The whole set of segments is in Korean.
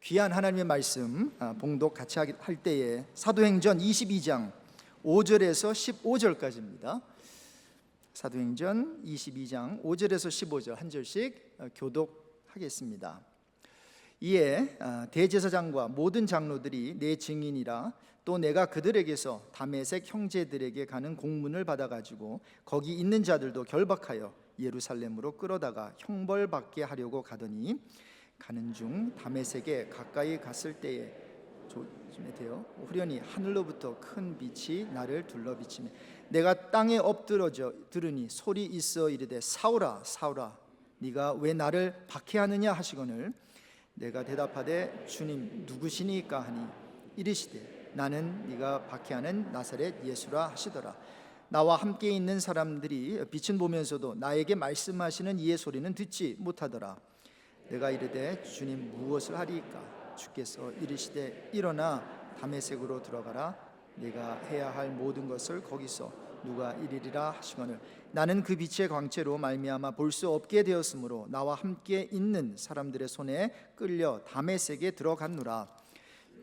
귀한 하나님의 말씀 봉독 같이 할 때에 사도행전 22장 5절에서 15절까지입니다. 사도행전 22장 5절에서 15절 한 절씩 교독하겠습니다. 이에 대제사장과 모든 장로들이 내 증인이라 또 내가 그들에게서 다메섹 형제들에게 가는 공문을 받아가지고 거기 있는 자들도 결박하여 예루살렘으로 끌어다가 형벌받게 하려고 가더니 가는 중 다메섹에 가까이 갔을 때에 조심해요. 후련히 하늘로부터 큰 빛이 나를 둘러 비치며 내가 땅에 엎드러져 들으니 소리 있어 이르되 사울아 사울아 네가 왜 나를 박해하느냐 하시거늘 내가 대답하되 주님 누구시니까 하니 이르시되 나는 네가 박해하는 나사렛 예수라 하시더라. 나와 함께 있는 사람들이 빛은 보면서도 나에게 말씀하시는 이의 소리는 듣지 못하더라. 내가 이르되 주님 무엇을 하리이까? 주께서 이르시되 일어나 다메섹으로 들어가라. 네가 해야 할 모든 것을 거기서 누가 이르리라 하시거늘 나는 그 빛의 광채로 말미암아 볼 수 없게 되었으므로 나와 함께 있는 사람들의 손에 끌려 다메섹에 들어갔노라.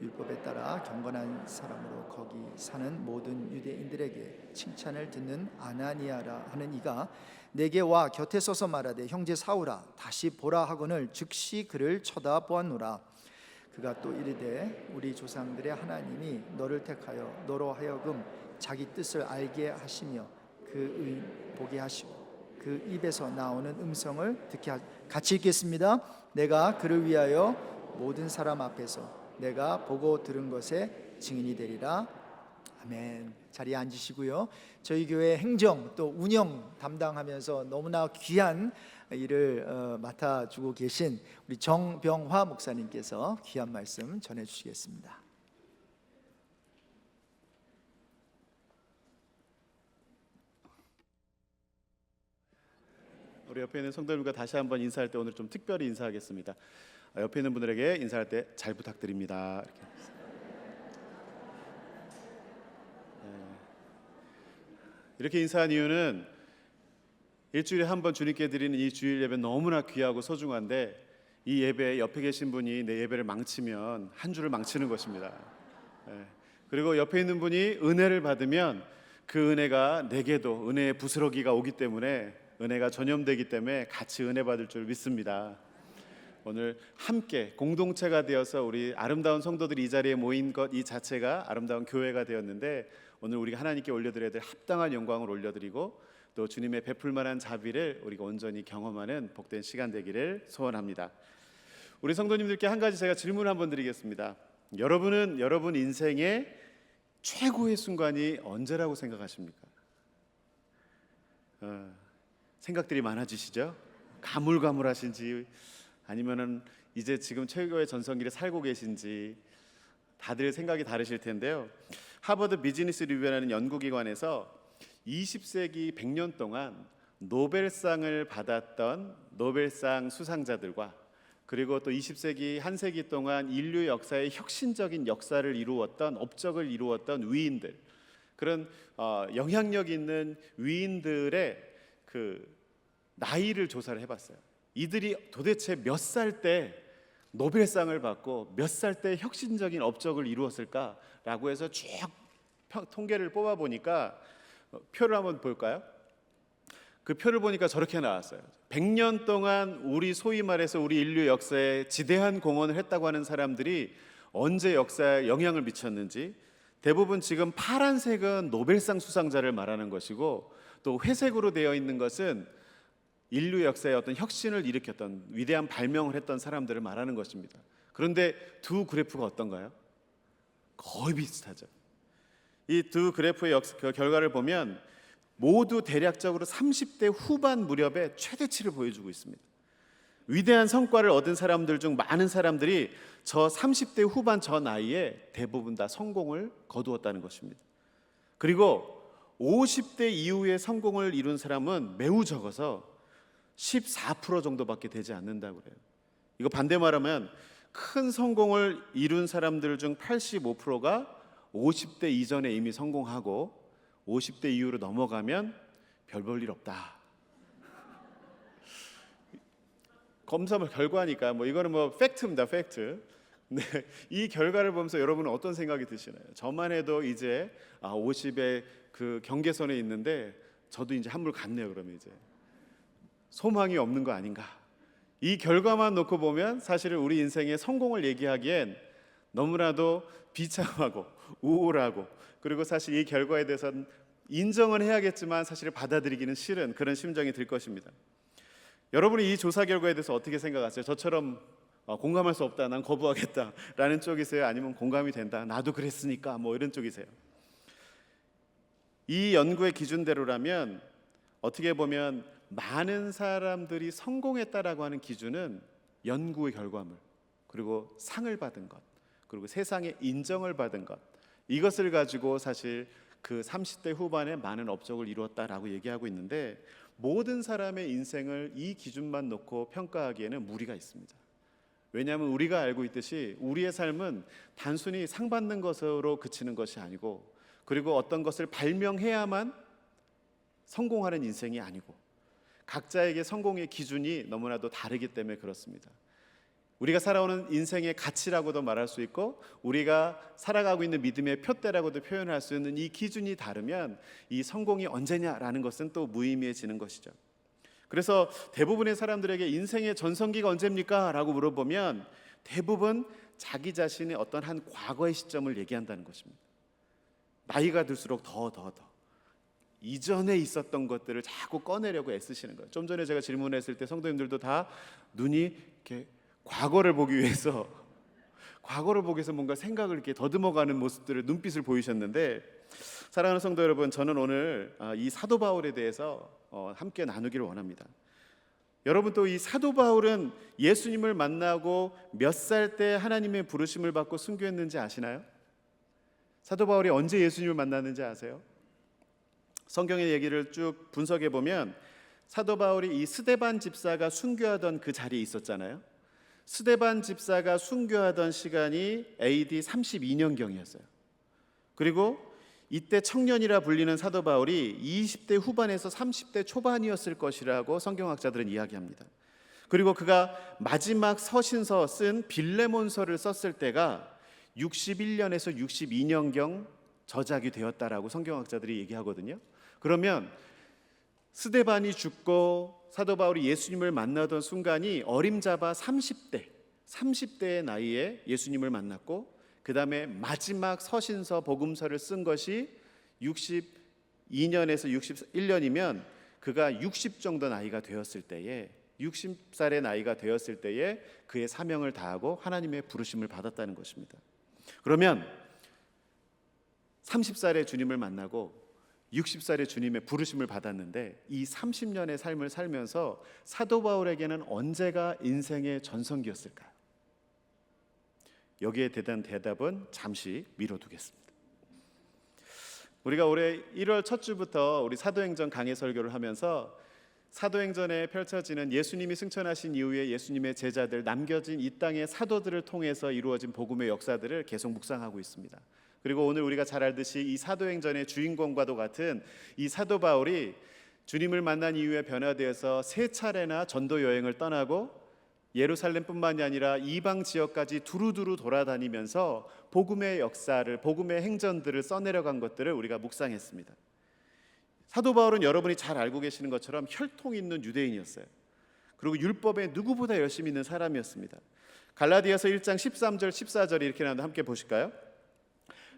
율법에 따라 경건한 사람으로 거기 사는 모든 유대인들에게 칭찬을 듣는 아나니아라 하는 이가 내게 와 곁에 서서 말하되 형제 사울아 다시 보라 하거늘 즉시 그를 쳐다보았노라. 그가 또 이르되 우리 조상들의 하나님이 너를 택하여 너로 하여금 자기 뜻을 알게 하시며 그 의인 보게 하시고 그 입에서 나오는 음성을 듣게 같이 읽겠습니다. 내가 그를 위하여 모든 사람 앞에서 내가 보고 들은 것에 증인이 되리라. 아멘. 자리에 앉으시고요. 저희 교회 행정 또 운영 담당하면서 너무나 귀한 일을 맡아주고 계신 우리 정병화 목사님께서 귀한 말씀 전해주시겠습니다. 우리 옆에 있는 성도님과 다시 한번 인사할 때 오늘 좀 특별히 인사하겠습니다. 옆에 있는 분들에게 인사할 때 잘 부탁드립니다. 이렇게 인사한 이유는 일주일에 한 번 주님께 드리는 이 주일 예배 너무나 귀하고 소중한데 이 예배 옆에 계신 분이 내 예배를 망치면 한 주를 망치는 것입니다. 그리고 옆에 있는 분이 은혜를 받으면 그 은혜가 내게도 은혜의 부스러기가 오기 때문에 은혜가 전염되기 때문에 같이 은혜 받을 줄 믿습니다. 오늘 함께 공동체가 되어서 우리 아름다운 성도들이 이 자리에 모인 것 이 자체가 아름다운 교회가 되었는데 오늘 우리가 하나님께 올려드려야 될 합당한 영광을 올려드리고 또 주님의 베풀 만한 자비를 우리가 온전히 경험하는 복된 시간 되기를 소원합니다. 우리 성도님들께 한 가지 제가 질문을 한번 드리겠습니다. 여러분은 여러분 인생의 최고의 순간이 언제라고 생각하십니까? 생각들이 많아지시죠? 가물가물하신지 아니면은 이제 지금 최고의 전성기를 살고 계신지 다들 생각이 다르실 텐데요. 하버드 비즈니스 리뷰라는 연구기관에서 20세기 100년 동안 노벨상을 받았던 노벨상 수상자들과 그리고 또 20세기 한 세기 동안 인류 역사의 혁신적인 역사를 이루었던 업적을 이루었던 위인들 그런 영향력 있는 위인들의 그 나이를 조사를 해봤어요. 이들이 도대체 몇 살 때 노벨상을 받고 몇 살 때 혁신적인 업적을 이루었을까라고 해서 쭉 통계를 뽑아보니까 표를 한번 볼까요? 그 표를 보니까 저렇게 나왔어요. 100년 동안 우리 소위 말해서 우리 인류 역사에 지대한 공헌을 했다고 하는 사람들이 언제 역사에 영향을 미쳤는지 대부분 지금 파란색은 노벨상 수상자를 말하는 것이고 또 회색으로 되어 있는 것은 인류 역사의 어떤 혁신을 일으켰던 위대한 발명을 했던 사람들을 말하는 것입니다. 그런데 두 그래프가 어떤가요? 거의 비슷하죠. 이 두 그래프의 결과를 보면 모두 대략적으로 30대 후반 무렵에 최대치를 보여주고 있습니다. 위대한 성과를 얻은 사람들 중 많은 사람들이 저 30대 후반 저 나이에 대부분 다 성공을 거두었다는 것입니다. 그리고 50대 이후에 성공을 이룬 사람은 매우 적어서 14% 정도밖에 되지 않는다고 그래요. 이거 반대 말하면 큰 성공을 이룬 사람들 중 85%가 50대 이전에 이미 성공하고 50대 이후로 넘어가면 별 볼 일 없다. 검사 결과니까 이거는 팩트입니다. 팩트. 네, 이 결과를 보면서 여러분은 어떤 생각이 드시나요? 저만 해도 이제 50의 그 경계선에 있는데 저도 이제 한물 갔네요. 그러면 이제 소망이 없는 거 아닌가? 이 결과만 놓고 보면 사실은 우리 인생의 성공을 얘기하기엔 너무나도 비참하고 우울하고, 그리고 사실 이 결과에 대해서는 인정은 해야겠지만 사실 받아들이기는 싫은 그런 심정이 들 것입니다. 여러분이 이 조사 결과에 대해서 어떻게 생각하세요? 저처럼 공감할 수 없다, 난 거부하겠다라는 쪽이세요? 아니면 공감이 된다, 나도 그랬으니까 뭐 이런 쪽이세요? 이 연구의 기준대로라면 어떻게 보면 많은 사람들이 성공했다라고 하는 기준은 연구의 결과물, 그리고 상을 받은 것, 그리고 세상의 인정을 받은 것, 이것을 가지고 사실 그 30대 후반에 많은 업적을 이루었다라고 얘기하고 있는데, 모든 사람의 인생을 이 기준만 놓고 평가하기에는 무리가 있습니다. 왜냐하면 우리가 알고 있듯이 우리의 삶은 단순히 상 받는 것으로 그치는 것이 아니고, 그리고 어떤 것을 발명해야만 성공하는 인생이 아니고, 각자에게 성공의 기준이 너무나도 다르기 때문에 그렇습니다. 우리가 살아오는 인생의 가치라고도 말할 수 있고, 우리가 살아가고 있는 믿음의 표대라고도 표현할 수 있는 이 기준이 다르면 이 성공이 언제냐라는 것은 또 무의미해지는 것이죠. 그래서 대부분의 사람들에게 인생의 전성기가 언제입니까? 라고 물어보면 대부분 자기 자신의 어떤 한 과거의 시점을 얘기한다는 것입니다. 나이가 들수록 더 이전에 있었던 것들을 자꾸 꺼내려고 애쓰시는 거예요. 좀 전에 제가 질문했을 때 성도님들도 다 눈이 이렇게 과거를 보기 위해서 뭔가 생각을 이렇게 더듬어가는 모습들을, 눈빛을 보이셨는데, 사랑하는 성도 여러분, 저는 오늘 이 사도 바울에 대해서 함께 나누기를 원합니다. 여러분, 또 이 사도 바울은 예수님을 만나고 몇 살 때 하나님의 부르심을 받고 순교했는지 아시나요? 사도 바울이 언제 예수님을 만났는지 아세요? 성경의 얘기를 쭉 분석해 보면 사도 바울이 이 스데반 집사가 순교하던 그 자리에 있었잖아요. 스데반 집사가 순교하던 시간이 AD 32년경이었어요. 그리고 이때 청년이라 불리는 사도 바울이 20대 후반에서 30대 초반이었을 것이라고 성경학자들은 이야기합니다. 그리고 그가 마지막 서신서 쓴 빌레몬서를 썼을 때가 61년에서 62년경 저작이 되었다라고 성경학자들이 얘기하거든요. 그러면 스데반이 죽고 사도 바울이 예수님을 만나던 순간이 어림잡아 30대의 나이에 예수님을 만났고, 그 다음에 마지막 서신서 복음서를 쓴 것이 62년에서 61년이면 그가 60 정도 나이가 되었을 때에, 60살의 나이가 되었을 때에 그의 사명을 다하고 하나님의 부르심을 받았다는 것입니다. 그러면 30살의 주님을 만나고 60살의 주님의 부르심을 받았는데, 이 30년의 삶을 살면서 사도 바울에게는 언제가 인생의 전성기였을까요? 여기에 대한 대답은 잠시 미뤄두겠습니다. 우리가 올해 1월 첫 주부터 우리 사도행전 강해 설교를 하면서 사도행전에 펼쳐지는 예수님이 승천하신 이후에 예수님의 제자들, 남겨진 이 땅의 사도들을 통해서 이루어진 복음의 역사들을 계속 묵상하고 있습니다. 그리고 오늘 우리가 잘 알듯이 이 사도행전의 주인공과도 같은 이 사도 바울이 주님을 만난 이후에 변화되어서 3차례나 전도 여행을 떠나고 예루살렘뿐만이 아니라 이방 지역까지 두루두루 돌아다니면서 복음의 역사를, 복음의 행전들을 써내려간 것들을 우리가 묵상했습니다. 사도 바울은 여러분이 잘 알고 계시는 것처럼 혈통 있는 유대인이었어요. 그리고 율법에 누구보다 열심히 있는 사람이었습니다. 갈라디아서 1장 13절 14절이 이렇게 나오는데 함께 보실까요?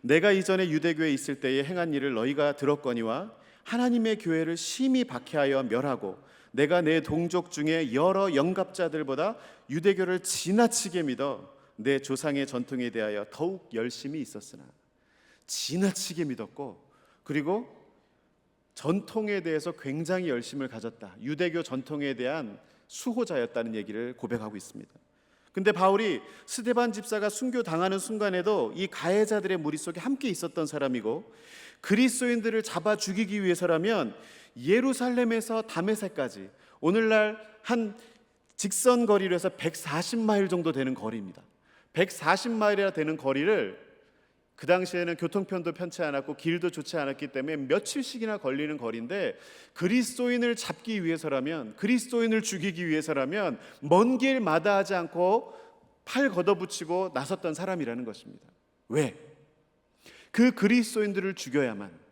내가 이전에 유대교에 있을 때에 행한 일을 너희가 들었거니와 하나님의 교회를 심히 박해하여 멸하고 내가 내 동족 중에 여러 영갑자들보다 유대교를 지나치게 믿어 내 조상의 전통에 대하여 더욱 열심히 있었으나, 지나치게 믿었고 그리고 전통에 대해서 굉장히 열심을 가졌다. 유대교 전통에 대한 수호자였다는 얘기를 고백하고 있습니다. 근데 바울이 스데반 집사가 순교당하는 순간에도 이 가해자들의 무리 속에 함께 있었던 사람이고, 그리스도인들을 잡아 죽이기 위해서라면 예루살렘에서 다메섹까지 오늘날 한 직선 거리로 해서 140마일 정도 되는 거리입니다. 140마일이나 되는 거리를 그 당시에는 교통편도 편치 않았고 길도 좋지 않았기 때문에 며칠씩이나 걸리는 거리인데, 그리스도인을 잡기 위해서라면, 그리스도인을 죽이기 위해서라면 먼 길 마다하지 않고 팔 걷어붙이고 나섰던 사람이라는 것입니다. 왜? 그 그리스도인들을 죽여야만,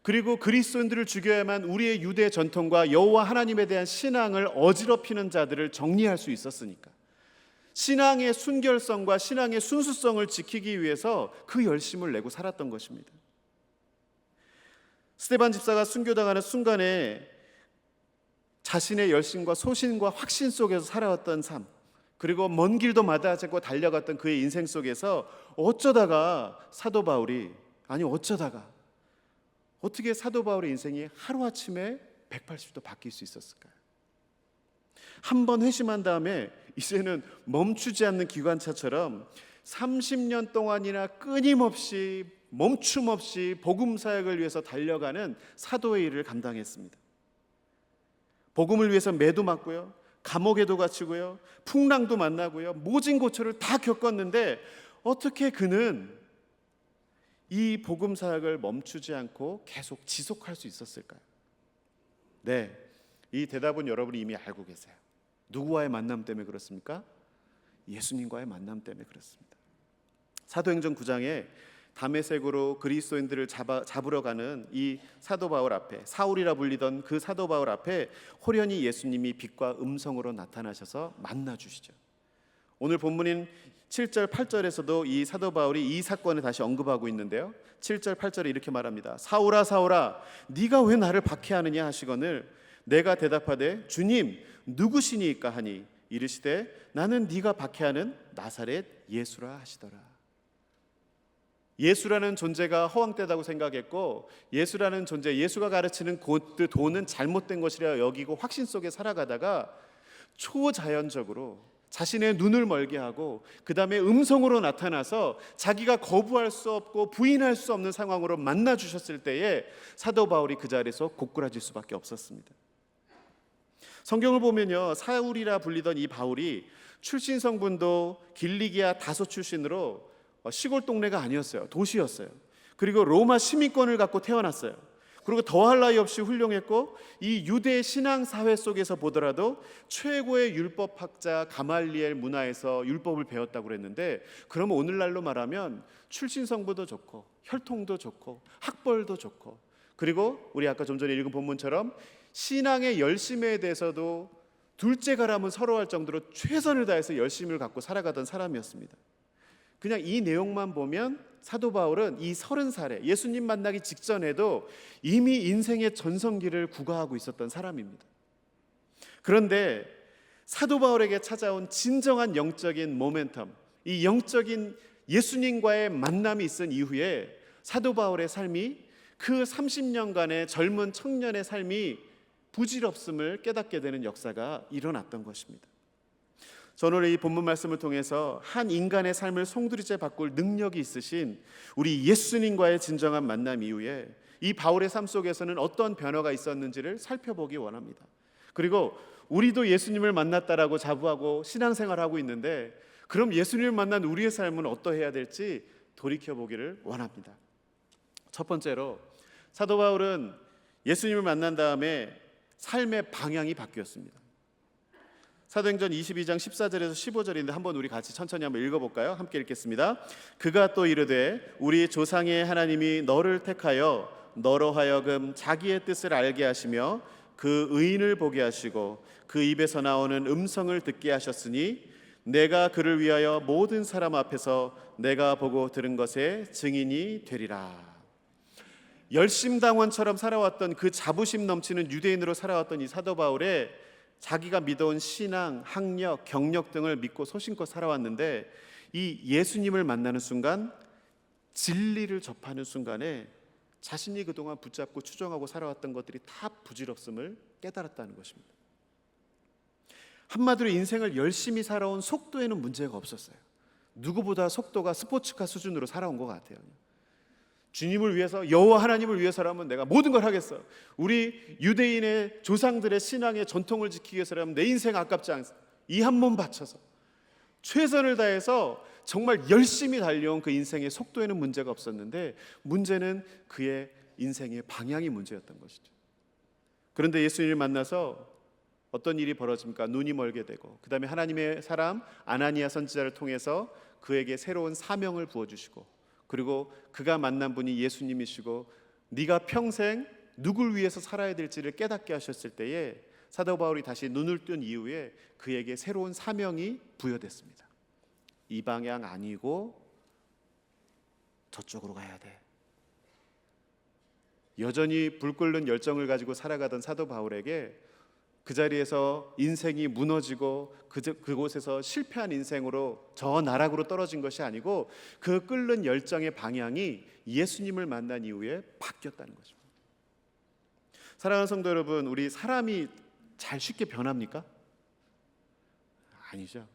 그리고 그리스도인들을 죽여야만 우리의 유대 전통과 여호와 하나님에 대한 신앙을 어지럽히는 자들을 정리할 수 있었으니까. 신앙의 순결성과 신앙의 순수성을 지키기 위해서 그 열심을 내고 살았던 것입니다. 스데반 집사가 순교당하는 순간에 자신의 열심과 소신과 확신 속에서 살아왔던 삶, 그리고 먼 길도 마다하지 않고 달려갔던 그의 인생 속에서 어쩌다가 사도 바울이, 어떻게 사도 바울의 인생이 하루아침에 180도 바뀔 수 있었을까요? 한 번 회심한 다음에 이제는 멈추지 않는 기관차처럼 30년 동안이나 끊임없이 멈춤 없이 복음 사역을 위해서 달려가는 사도의 일을 감당했습니다. 복음을 위해서 매도 맞고요, 감옥에도 갇히고요, 풍랑도 만나고요, 모진 고초를 다 겪었는데 어떻게 그는 이 복음 사역을 멈추지 않고 계속 지속할 수 있었을까요? 네, 이 대답은 여러분이 이미 알고 계세요. 누구와의 만남 때문에 그렇습니까? 예수님과의 만남 때문에 그렇습니다. 사도행전 9장에 다메섹으로 그리스도인들을 잡으러 가는 이 사도 바울 앞에, 사울이라 불리던 그 사도 바울 앞에 호련히 예수님이 빛과 음성으로 나타나셔서 만나 주시죠. 오늘 본문인 7절 8절에서도 이 사도 바울이 이 사건을 다시 언급하고 있는데요, 7절 8절에 이렇게 말합니다. 사울아 사울아 네가 왜 나를 박해하느냐 하시거늘 내가 대답하되 주님 누구시니까 하니 이르시되 나는 네가 박해하는 나사렛 예수라 하시더라. 예수라는 존재가 허황되다고 생각했고, 예수라는 존재, 예수가 가르치는 그 도는 잘못된 것이라 여기고 확신 속에 살아가다가 초자연적으로 자신의 눈을 멀게 하고 그 다음에 음성으로 나타나서 자기가 거부할 수 없고 부인할 수 없는 상황으로 만나 주셨을 때에 사도 바울이 그 자리에서 고꾸라질 수밖에 없었습니다. 성경을 보면요, 사울이라 불리던 이 바울이 출신 성분도 길리기아 다소 출신으로 시골 동네가 아니었어요. 도시였어요. 그리고 로마 시민권을 갖고 태어났어요. 그리고 더할 나위 없이 훌륭했고, 이 유대 신앙 사회 속에서 보더라도 최고의 율법학자 가말리엘 문화에서 율법을 배웠다고 그랬는데, 그러면 오늘날로 말하면 출신 성분도 좋고 혈통도 좋고 학벌도 좋고, 그리고 우리 아까 좀 전에 읽은 본문처럼 신앙의 열심에 대해서도 둘째가라면 서러워할 정도로 최선을 다해서 열심을 갖고 살아가던 사람이었습니다. 그냥 이 내용만 보면 사도 바울은 이 30살에 예수님 만나기 직전에도 이미 인생의 전성기를 구가하고 있었던 사람입니다. 그런데 사도 바울에게 찾아온 진정한 영적인 모멘텀, 이 영적인 예수님과의 만남이 있은 이후에 사도 바울의 삶이, 그 30년간의 젊은 청년의 삶이 부질없음을 깨닫게 되는 역사가 일어났던 것입니다. 저는 오늘 이 본문 말씀을 통해서 한 인간의 삶을 송두리째 바꿀 능력이 있으신 우리 예수님과의 진정한 만남 이후에 이 바울의 삶 속에서는 어떤 변화가 있었는지를 살펴보기 원합니다. 그리고 우리도 예수님을 만났다라고 자부하고 신앙생활하고 있는데, 그럼 예수님을 만난 우리의 삶은 어떠해야 될지 돌이켜보기를 원합니다. 첫 번째로 사도 바울은 예수님을 만난 다음에 삶의 방향이 바뀌었습니다. 사도행전 22장 14절에서 15절인데 한번 우리 같이 천천히 한번 읽어볼까요? 함께 읽겠습니다. 그가 또 이르되 우리 조상의 하나님이 너를 택하여 너로 하여금 자기의 뜻을 알게 하시며 그 의인을 보게 하시고 그 입에서 나오는 음성을 듣게 하셨으니 내가 그를 위하여 모든 사람 앞에서 내가 보고 들은 것의 증인이 되리라. 열심당원처럼 살아왔던 그 자부심 넘치는 유대인으로 살아왔던 이 사도 바울의 자기가 믿어온 신앙, 학력, 경력 등을 믿고 소신껏 살아왔는데, 이 예수님을 만나는 순간, 진리를 접하는 순간에 자신이 그동안 붙잡고 추종하고 살아왔던 것들이 다 부질없음을 깨달았다는 것입니다. 한마디로 인생을 열심히 살아온 속도에는 문제가 없었어요. 누구보다 속도가 스포츠카 수준으로 살아온 것 같아요. 주님을 위해서, 여호와 하나님을 위해서라면 내가 모든 걸 하겠어. 우리 유대인의 조상들의 신앙의 전통을 지키기 위해서라면 내 인생 아깝지 않습니다. 이 한 몸 바쳐서 최선을 다해서 정말 열심히 달려온 그 인생의 속도에는 문제가 없었는데, 문제는 그의 인생의 방향이 문제였던 것이죠. 그런데 예수님을 만나서 어떤 일이 벌어집니까? 눈이 멀게 되고, 그 다음에 하나님의 사람 아나니아 선지자를 통해서 그에게 새로운 사명을 부어주시고, 그리고 그가 만난 분이 예수님이시고 네가 평생 누굴 위해서 살아야 될지를 깨닫게 하셨을 때에 사도 바울이 다시 눈을 뜬 이후에 그에게 새로운 사명이 부여됐습니다. 이 방향 아니고 저쪽으로 가야 돼. 여전히 불 끓는 열정을 가지고 살아가던 사도 바울에게 그 자리에서 인생이 무너지고 그곳에서 실패한 인생으로 저 나락으로 떨어진 것이 아니고 그 끓는 열정의 방향이 예수님을 만난 이후에 바뀌었다는 거죠. 사랑하는 성도 여러분, 우리 사람이 잘 쉽게 변합니까? 아니죠.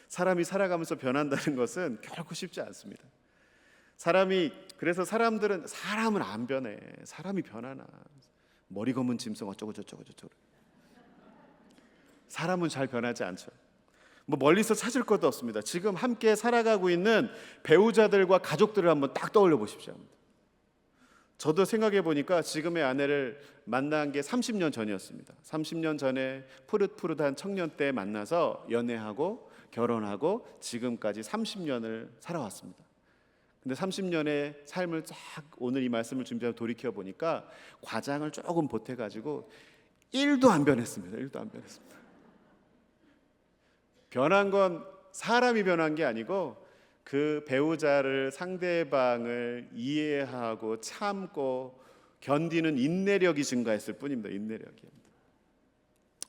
사람이 살아가면서 변한다는 것은 결코 쉽지 않습니다. 그래서 사람은 안 변해. 사람이 변하나. 머리 검은 짐승 어쩌고 저쩌고. 사람은 잘 변하지 않죠. 멀리서 찾을 것도 없습니다. 지금 함께 살아가고 있는 배우자들과 가족들을 한번 딱 떠올려 보십시오. 저도 생각해 보니까 지금의 아내를 만난 게 30년 전이었습니다. 30년 전에 푸릇푸릇한 청년 때 만나서 연애하고 결혼하고 지금까지 30년을 살아왔습니다. 근데 30년의 삶을 쫙 오늘 이 말씀을 준비하고 돌이켜 보니까 과장을 조금 보태가지고 1도 안 변했습니다. 1도 안 변했습니다. 변한 건 사람이 변한 게 아니고 그 배우자를, 상대방을 이해하고 참고 견디는 인내력이 증가했을 뿐입니다. 인내력이.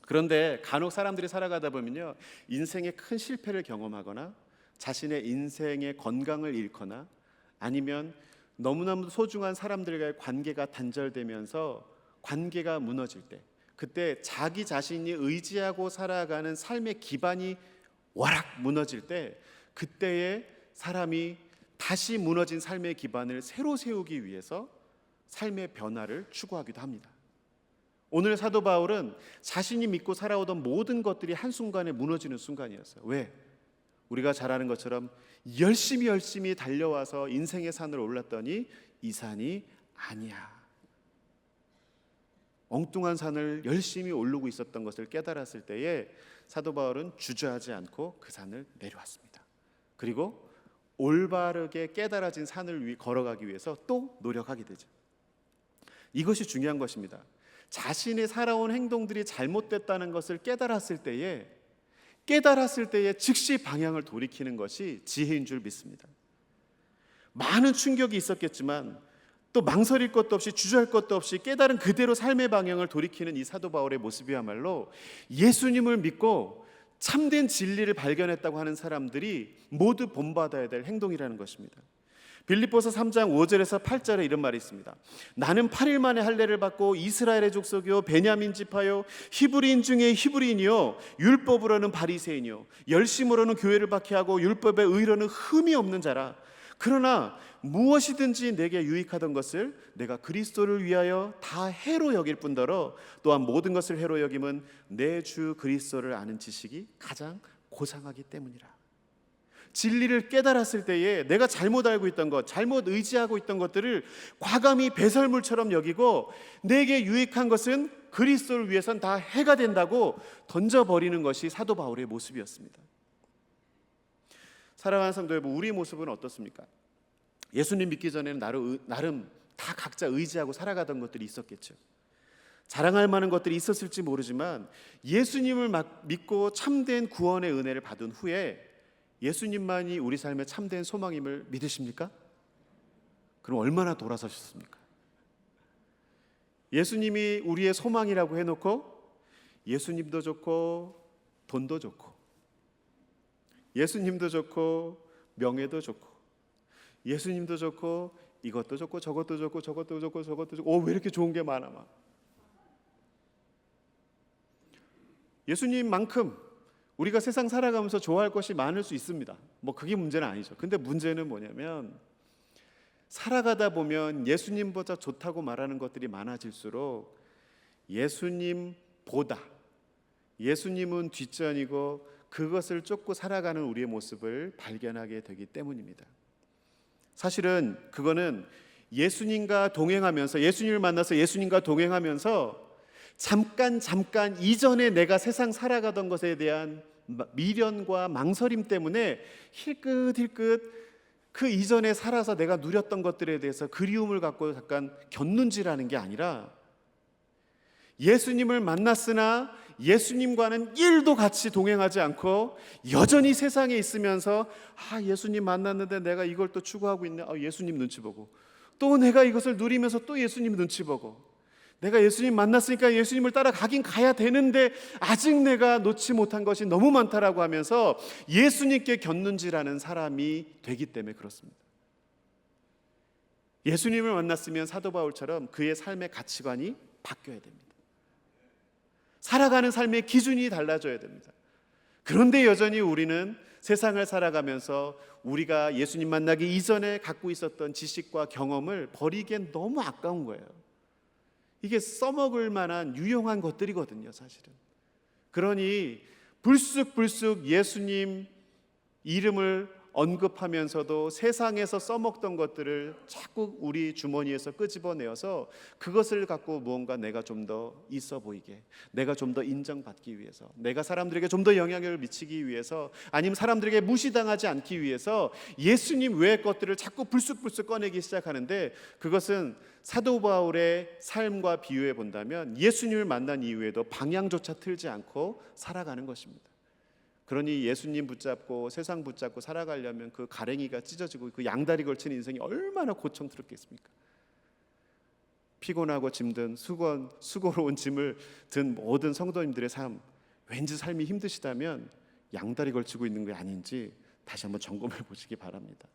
그런데 간혹 사람들이 살아가다 보면요, 인생의 큰 실패를 경험하거나 자신의 인생의 건강을 잃거나 아니면 너무너무 소중한 사람들과의 관계가 단절되면서 관계가 무너질 때, 그때 자기 자신이 의지하고 살아가는 삶의 기반이 와락 무너질 때, 그때에 사람이 다시 무너진 삶의 기반을 새로 세우기 위해서 삶의 변화를 추구하기도 합니다. 오늘 사도 바울은 자신이 믿고 살아오던 모든 것들이 한순간에 무너지는 순간이었어요. 왜? 우리가 잘 아는 것처럼 열심히 달려와서 인생의 산을 올랐더니 이 산이 아니야. 엉뚱한 산을 열심히 오르고 있었던 것을 깨달았을 때에 사도 바울은 주저하지 않고 그 산을 내려왔습니다. 그리고 올바르게 깨달아진 산을 걸어가기 위해서 또 노력하게 되죠. 이것이 중요한 것입니다. 자신이 살아온 행동들이 잘못됐다는 것을 깨달았을 때에 즉시 방향을 돌이키는 것이 지혜인 줄 믿습니다. 많은 충격이 있었겠지만 또 망설일 것도 없이 주저할 것도 없이 깨달은 그대로 삶의 방향을 돌이키는 이 사도 바울의 모습이야말로 예수님을 믿고 참된 진리를 발견했다고 하는 사람들이 모두 본받아야 될 행동이라는 것입니다. 빌립보서 3장 5절에서 8절에 이런 말이 있습니다. 나는 8일 만에 할례를 받고 이스라엘의 족속이요 베냐민 지파요 히브리인 중에 히브리인이요 율법으로는 바리새인이요 열심으로는 교회를 박해하고 율법의 의로는 흠이 없는 자라. 그러나 무엇이든지 내게 유익하던 것을 내가 그리스도를 위하여 다 해로 여길 뿐더러 또한 모든 것을 해로 여김은 내 주 그리스도를 아는 지식이 가장 고상하기 때문이라. 진리를 깨달았을 때에 내가 잘못 알고 있던 것, 잘못 의지하고 있던 것들을 과감히 배설물처럼 여기고 내게 유익한 것은 그리스도를 위해선 다 해가 된다고 던져버리는 것이 사도 바울의 모습이었습니다. 사랑하는 성도 여러분, 우리의 모습은 어떻습니까? 예수님 믿기 전에는 나름 다 각자 의지하고 살아가던 것들이 있었겠죠. 자랑할 만한 것들이 있었을지 모르지만 예수님을 믿고 참된 구원의 은혜를 받은 후에 예수님만이 우리 삶의 참된 소망임을 믿으십니까? 그럼 얼마나 돌아서셨습니까? 예수님이 우리의 소망이라고 해놓고 예수님도 좋고 돈도 좋고 예수님도 좋고 명예도 좋고 예수님도 좋고 이것도 좋고 저것도 좋고 저것도 좋고 저것도 좋고 왜 이렇게 좋은 게 많아 막. 예수님만큼 우리가 세상 살아가면서 좋아할 것이 많을 수 있습니다. 그게 문제는 아니죠. 근데 문제는 뭐냐면 살아가다 보면 예수님보다 좋다고 말하는 것들이 많아질수록 예수님보다 예수님은 뒷전이고 그것을 쫓고 살아가는 우리의 모습을 발견하게 되기 때문입니다. 사실은 그거는 예수님과 동행하면서 예수님을 만나서 예수님과 동행하면서 잠깐 이전에 내가 세상 살아가던 것에 대한 미련과 망설임 때문에 힐끗힐끗 그 이전에 살아서 내가 누렸던 것들에 대해서 그리움을 갖고 잠깐 곁눈질하는 게 아니라, 예수님을 만났으나 예수님과는 1도 같이 동행하지 않고 여전히 세상에 있으면서 예수님 만났는데 내가 이걸 또 추구하고 있네. 예수님 눈치 보고, 또 내가 이것을 누리면서 또 예수님 눈치 보고, 내가 예수님 만났으니까 예수님을 따라가긴 가야 되는데 아직 내가 놓지 못한 것이 너무 많다라고 하면서 예수님께 곁눈질하는 사람이 되기 때문에 그렇습니다. 예수님을 만났으면 사도 바울처럼 그의 삶의 가치관이 바뀌어야 됩니다. 살아가는 삶의 기준이 달라져야 됩니다. 그런데 여전히 우리는 세상을 살아가면서 우리가 예수님 만나기 이전에 갖고 있었던 지식과 경험을 버리기엔 너무 아까운 거예요. 이게 써먹을 만한 유용한 것들이거든요, 사실은. 그러니 불쑥불쑥 예수님 이름을 언급하면서도 세상에서 써먹던 것들을 자꾸 우리 주머니에서 끄집어내어서 그것을 갖고 무언가 내가 좀 더 있어 보이게, 내가 좀 더 인정받기 위해서, 내가 사람들에게 좀 더 영향을 미치기 위해서, 아니면 사람들에게 무시당하지 않기 위해서 예수님 외의 것들을 자꾸 불쑥불쑥 꺼내기 시작하는데, 그것은 사도 바울의 삶과 비유해 본다면 예수님을 만난 이후에도 방향조차 틀지 않고 살아가는 것입니다. 그러니 예수님 붙잡고 세상 붙잡고 살아가려면 그 가랭이가 찢어지고 그 양다리 걸친 인생이 얼마나 고통스럽겠습니까? 피곤하고 짐든 수고로운 짐을 든 모든 성도님들의 삶, 왠지 삶이 힘드시다면 양다리 걸치고 있는 게 아닌지 다시 한번 점검해 보시기 바랍니다.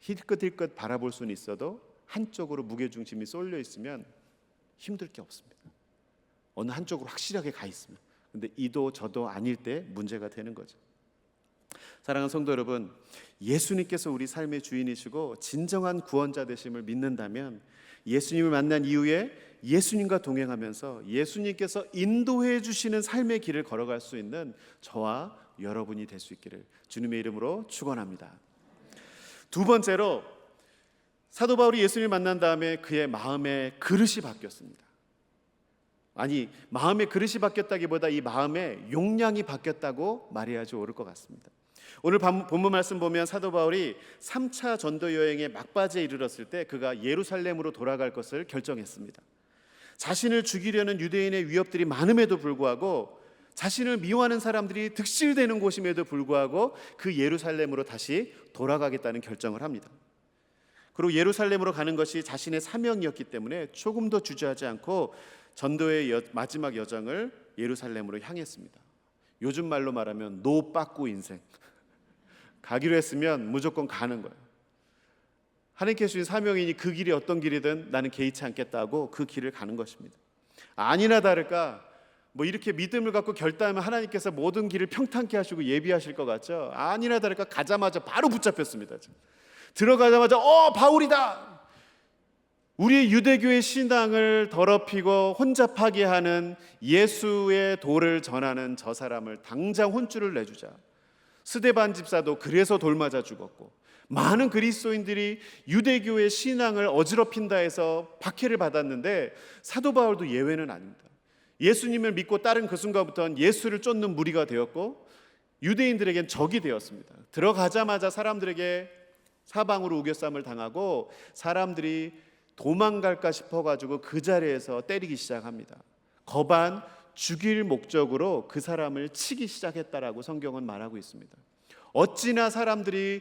힐끗힐끗 바라볼 수는 있어도 한쪽으로 무게중심이 쏠려 있으면 힘들 게 없습니다. 어느 한쪽으로 확실하게 가 있으면. 근데 이도 저도 아닐 때 문제가 되는 거죠. 사랑하는 성도 여러분, 예수님께서 우리 삶의 주인이시고 진정한 구원자 되심을 믿는다면 예수님을 만난 이후에 예수님과 동행하면서 예수님께서 인도해 주시는 삶의 길을 걸어갈 수 있는 저와 여러분이 될 수 있기를 주님의 이름으로 축원합니다. 두 번째로, 사도 바울이 예수님을 만난 다음에 그의 마음의 그릇이 바뀌었습니다. 아니, 마음의 그릇이 바뀌었다기보다 이 마음의 용량이 바뀌었다고 말해야지 옳을 것 같습니다. 오늘 본문 말씀 보면 사도 바울이 3차 전도 여행의 막바지에 이르렀을 때 그가 예루살렘으로 돌아갈 것을 결정했습니다. 자신을 죽이려는 유대인의 위협들이 많음에도 불구하고, 자신을 미워하는 사람들이 득실되는 곳임에도 불구하고 그 예루살렘으로 다시 돌아가겠다는 결정을 합니다. 그리고 예루살렘으로 가는 것이 자신의 사명이었기 때문에 조금도 주저하지 않고 전도의 마지막 여정을 예루살렘으로 향했습니다. 요즘 말로 말하면 노빠꾸 인생. 가기로 했으면 무조건 가는 거예요. 하나님께 주신 사명이니 그 길이 어떤 길이든 나는 개의치 않겠다고 그 길을 가는 것입니다. 아니나 다를까 이렇게 믿음을 갖고 결단하면 하나님께서 모든 길을 평탄케 하시고 예비하실 것 같죠? 아니나 다를까 가자마자 바로 붙잡혔습니다. 들어가자마자 바울이다! 우리 유대교의 신앙을 더럽히고 혼잡하게 하는 예수의 도를 전하는 저 사람을 당장 혼쭐을 내주자. 스데반 집사도 그래서 돌 맞아 죽었고, 많은 그리스도인들이 유대교의 신앙을 어지럽힌다 해서 박해를 받았는데 사도 바울도 예외는 아닙니다. 예수님을 믿고 따른 그 순간부터는 예수를 쫓는 무리가 되었고 유대인들에겐 적이 되었습니다. 들어가자마자 사람들에게 사방으로 우겨쌈을 당하고 사람들이 도망갈까 싶어가지고 그 자리에서 때리기 시작합니다. 거반 죽일 목적으로 그 사람을 치기 시작했다라고 성경은 말하고 있습니다. 어찌나 사람들이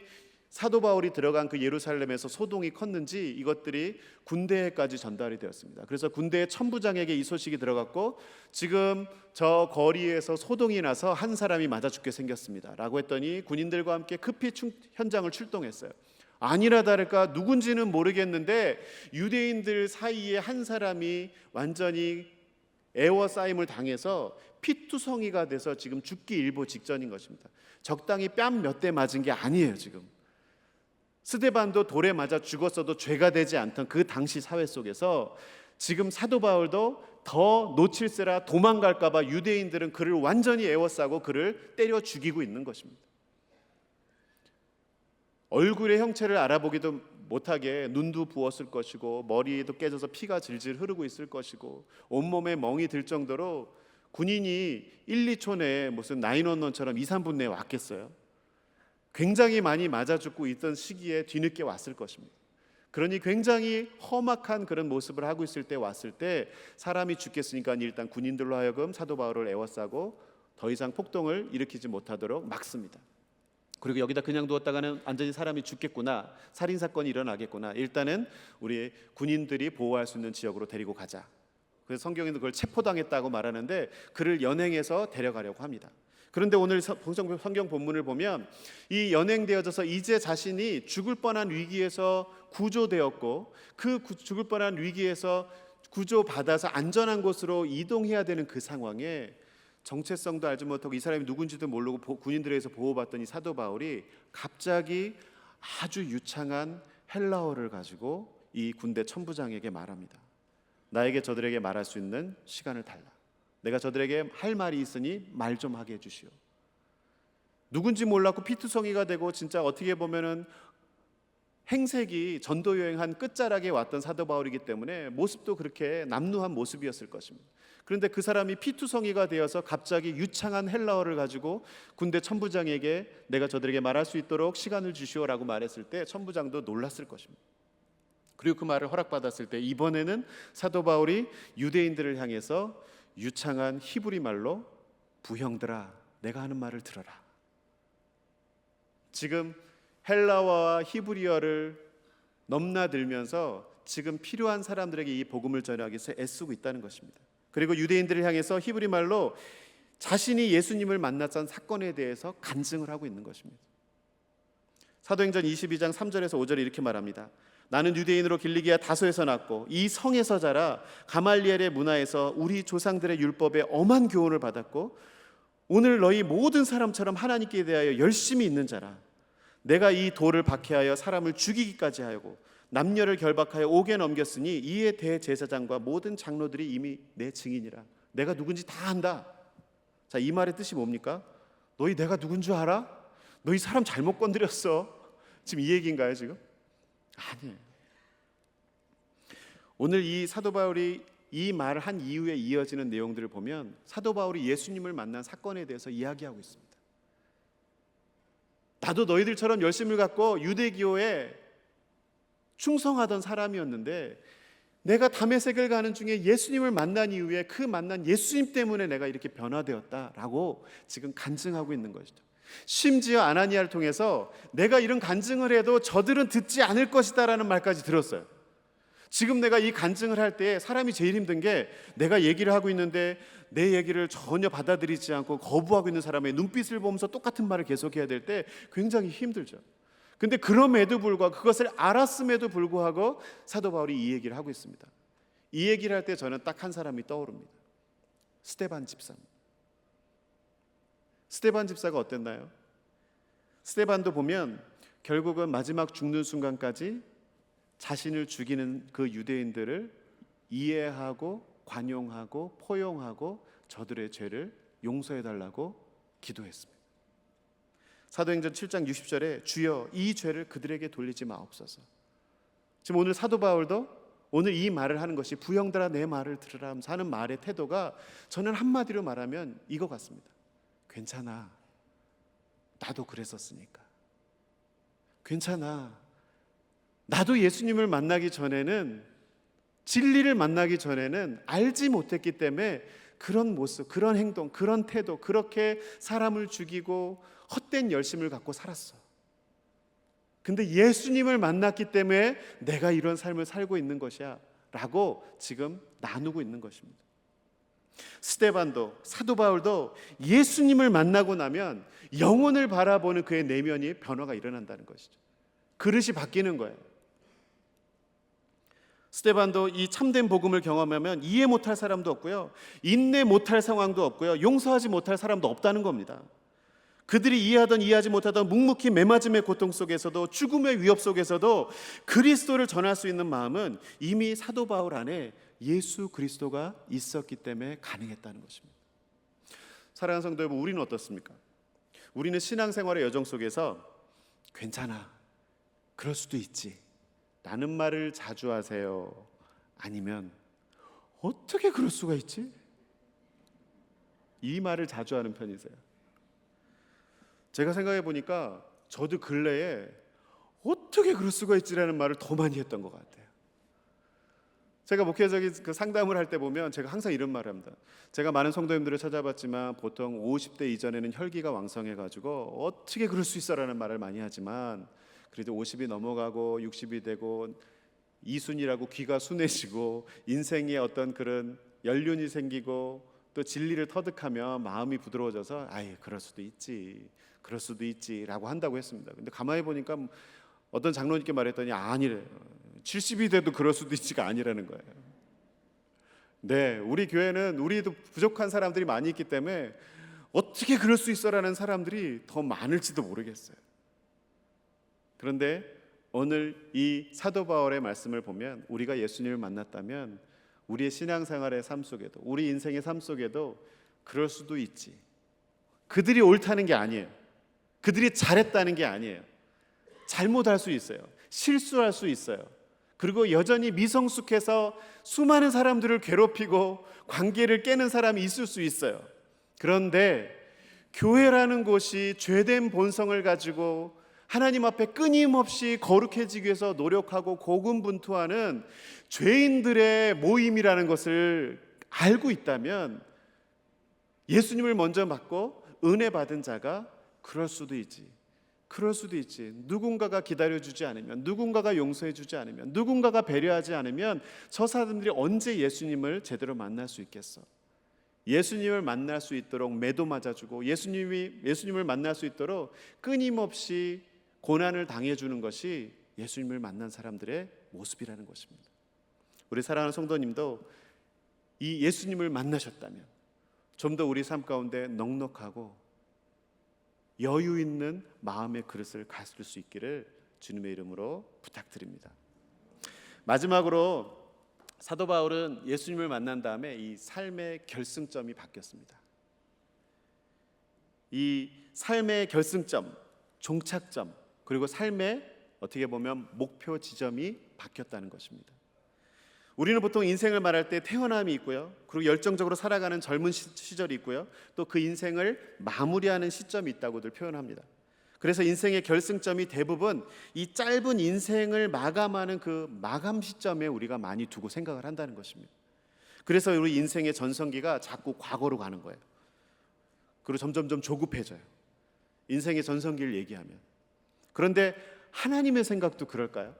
사도 바울이 들어간 그 예루살렘에서 소동이 컸는지 이것들이 군대에까지 전달이 되었습니다. 그래서 군대의 천부장에게 이 소식이 들어갔고, 지금 저 거리에서 소동이 나서 한 사람이 맞아 죽게 생겼습니다 라고 했더니 군인들과 함께 급히 현장을 출동했어요. 아니나 다를까 누군지는 모르겠는데 유대인들 사이에 한 사람이 완전히 애워싸임을 당해서 피투성이가 돼서 지금 죽기 일보 직전인 것입니다. 적당히 뺨 몇 대 맞은 게 아니에요. 지금 스데반도 돌에 맞아 죽었어도 죄가 되지 않던 그 당시 사회 속에서 지금 사도 바울도 더 놓칠세라 도망갈까 봐 유대인들은 그를 완전히 애워싸고 그를 때려 죽이고 있는 것입니다. 얼굴의 형체를 알아보기도 못하게 눈도 부었을 것이고 머리도 깨져서 피가 질질 흐르고 있을 것이고 온몸에 멍이 들 정도로 군인이 1, 2초 내에 무슨 911처럼 2, 3분 내에 왔겠어요? 굉장히 많이 맞아 죽고 있던 시기에 뒤늦게 왔을 것입니다. 그러니 굉장히 험악한 그런 모습을 하고 있을 때 왔을 때 사람이 죽겠으니까 일단 군인들로 하여금 사도 바울을 에워싸고 더 이상 폭동을 일으키지 못하도록 막습니다. 그리고 여기다 그냥 두었다가는 완전히 사람이 죽겠구나, 살인사건이 일어나겠구나, 일단은 우리 군인들이 보호할 수 있는 지역으로 데리고 가자. 그래서 성경에는 그걸 체포당했다고 말하는데 그를 연행해서 데려가려고 합니다. 그런데 오늘 성경 본문을 보면 이 연행되어져서 이제 자신이 죽을 뻔한 위기에서 구조되었고 그 죽을 뻔한 위기에서 구조받아서 안전한 곳으로 이동해야 되는 그 상황에 정체성도 알지 못하고 이 사람이 누군지도 모르고 군인들에 의해서 보호받던 이 사도 바울이 갑자기 아주 유창한 헬라어를 가지고 이 군대 천부장에게 말합니다. 나에게 저들에게 말할 수 있는 시간을 달라. 내가 저들에게 할 말이 있으니 말 좀 하게 해주시오. 누군지 몰랐고 피투성이가 되고 진짜 어떻게 보면은 행색이 전도 여행한 끝자락에 왔던 사도 바울이기 때문에 모습도 그렇게 남루한 모습이었을 것입니다. 그런데 그 사람이 피투성이가 되어서 갑자기 유창한 헬라어를 가지고 군대 천부장에게 내가 저들에게 말할 수 있도록 시간을 주시오라고 말했을 때 천부장도 놀랐을 것입니다. 그리고 그 말을 허락받았을 때 이번에는 사도 바울이 유대인들을 향해서 유창한 히브리 말로 부형들아 내가 하는 말을 들어라. 지금 헬라어와 히브리어를 넘나들면서 지금 필요한 사람들에게 이 복음을 전하기 위해서 애쓰고 있다는 것입니다. 그리고 유대인들을 향해서 히브리 말로 자신이 예수님을 만났던 사건에 대해서 간증을 하고 있는 것입니다. 사도행전 22장 3절에서 5절에 이렇게 말합니다. 나는 유대인으로 길리기아 다소에서 났고 이 성에서 자라 가말리엘의 문화에서 우리 조상들의 율법에 엄한 교훈을 받았고 오늘 너희 모든 사람처럼 하나님께 대하여 열심히 있는 자라. 내가 이 돌을 박해하여 사람을 죽이기까지 하고 남녀를 결박하여 옥에 넘겼으니 이에 대제사장과 모든 장로들이 이미 내 증인이라. 내가 누군지 다 안다. 자, 이 말의 뜻이 뭡니까? 너희 내가 누군 줄 알아? 너희 사람 잘못 건드렸어. 지금 이 얘기인가요 지금? 아니에요. 오늘 이 사도 바울이 이 말을 한 이후에 이어지는 내용들을 보면 사도 바울이 예수님을 만난 사건에 대해서 이야기하고 있습니다. 나도 너희들처럼 열심을 갖고 유대교에 충성하던 사람이었는데 내가 다메섹을 가는 중에 예수님을 만난 이후에 그 만난 예수님 때문에 내가 이렇게 변화되었다라고 지금 간증하고 있는 것이죠. 심지어 아나니아를 통해서 내가 이런 간증을 해도 저들은 듣지 않을 것이다라는 말까지 들었어요. 지금 내가 이 간증을 할 때 사람이 제일 힘든 게 내가 얘기를 하고 있는데 내 얘기를 전혀 받아들이지 않고 거부하고 있는 사람의 눈빛을 보면서 똑같은 말을 계속해야 될 때 굉장히 힘들죠. 근데 그럼에도 불구하고 그것을 알았음에도 불구하고 사도 바울이 이 얘기를 하고 있습니다. 이 얘기를 할 때 저는 딱 한 사람이 떠오릅니다. 스데반 집사입니다. 스데반 집사가 어땠나요? 스데반도 보면 결국은 마지막 죽는 순간까지 자신을 죽이는 그 유대인들을 이해하고 관용하고 포용하고 저들의 죄를 용서해달라고 기도했습니다. 사도행전 7장 60절에 주여 이 죄를 그들에게 돌리지 마옵소서. 지금 오늘 사도 바울도 오늘 이 말을 하는 것이 부형들아 내 말을 들으라 하면서 하는 말의 태도가 저는 한마디로 말하면 이거 같습니다. 괜찮아. 나도 그랬었으니까. 괜찮아. 나도 예수님을 만나기 전에는 진리를 만나기 전에는 알지 못했기 때문에 그런 모습, 그런 행동, 그런 태도, 그렇게 사람을 죽이고 헛된 열심을 갖고 살았어. 근데 예수님을 만났기 때문에 내가 이런 삶을 살고 있는 것이야 라고 지금 나누고 있는 것입니다. 스데반도 사도 바울도 예수님을 만나고 나면 영혼을 바라보는 그의 내면이 변화가 일어난다는 것이죠. 그릇이 바뀌는 거예요. 스데반도 이 참된 복음을 경험하면 이해 못할 사람도 없고요, 인내 못할 상황도 없고요, 용서하지 못할 사람도 없다는 겁니다. 그들이 이해하던 이해하지 못하던 묵묵히 매맞음의 고통 속에서도 죽음의 위협 속에서도 그리스도를 전할 수 있는 마음은 이미 사도 바울 안에 예수 그리스도가 있었기 때문에 가능했다는 것입니다. 사랑하는 성도 여러분, 우리는 어떻습니까? 우리는 신앙생활의 여정 속에서 괜찮아, 그럴 수도 있지, 라는 말을 자주 하세요? 아니면 어떻게 그럴 수가 있지? 이 말을 자주 하는 편이세요? 제가 생각해 보니까 저도 근래에 어떻게 그럴 수가 있지라는 말을 더 많이 했던 것 같아요. 제가 목회적인 그 상담을 할 때 보면 제가 항상 이런 말을 합니다. 제가 많은 성도님들을 찾아봤지만 보통 50대 이전에는 혈기가 왕성해가지고 어떻게 그럴 수 있어라는 말을 많이 하지만 그래도 50이 넘어가고 60이 되고 이순이라고 귀가 순해지고 인생에 어떤 그런 연륜이 생기고 또 진리를 터득하면 마음이 부드러워져서 아예 그럴 수도 있지라고 한다고 했습니다. 근데 가만히 보니까 어떤 장로님께 말했더니 아니래, 70이 돼도 그럴 수도 있지가 아니라는 거예요. 네, 우리 교회는 우리도 부족한 사람들이 많이 있기 때문에 어떻게 그럴 수 있어라는 사람들이 더 많을지도 모르겠어요. 그런데 오늘 이 사도 바울의 말씀을 보면 우리가 예수님을 만났다면 우리의 신앙생활의 삶 속에도, 우리 인생의 삶 속에도 그럴 수도 있지. 그들이 옳다는 게 아니에요. 그들이 잘했다는 게 아니에요. 잘못할 수 있어요. 실수할 수 있어요. 그리고 여전히 미성숙해서 수많은 사람들을 괴롭히고 관계를 깨는 사람이 있을 수 있어요. 그런데 교회라는 곳이 죄된 본성을 가지고 하나님 앞에 끊임없이 거룩해지기 위해서 노력하고 고군분투하는 죄인들의 모임이라는 것을 알고 있다면 예수님을 먼저 받고 은혜 받은 자가 그럴 수도 있지. 누군가가 기다려주지 않으면, 누군가가 용서해주지 않으면, 누군가가 배려하지 않으면 저 사람들이 언제 예수님을 제대로 만날 수 있겠어? 예수님을 만날 수 있도록 매도 맞아주고 예수님을 만날 수 있도록 끊임없이 고난을 당해주는 것이 예수님을 만난 사람들의 모습이라는 것입니다. 우리 사랑하는 성도님도 이 예수님을 만나셨다면 좀 더 우리 삶 가운데 넉넉하고 여유 있는 마음의 그릇을 가질 수 있기를 주님의 이름으로 부탁드립니다. 마지막으로 사도 바울은 예수님을 만난 다음에 이 삶의 결승점이 바뀌었습니다. 이 삶의 결승점, 종착점, 그리고 삶의 어떻게 보면 목표 지점이 바뀌었다는 것입니다. 우리는 보통 인생을 말할 때 태어남이 있고요, 그리고 열정적으로 살아가는 젊은 시절이 있고요, 또 그 인생을 마무리하는 시점이 있다고들 표현합니다. 그래서 인생의 결승점이 대부분 이 짧은 인생을 마감하는 그 마감 시점에 우리가 많이 두고 생각을 한다는 것입니다. 그래서 우리 인생의 전성기가 자꾸 과거로 가는 거예요. 그리고 점점점 조급해져요, 인생의 전성기를 얘기하면. 그런데 하나님의 생각도 그럴까요?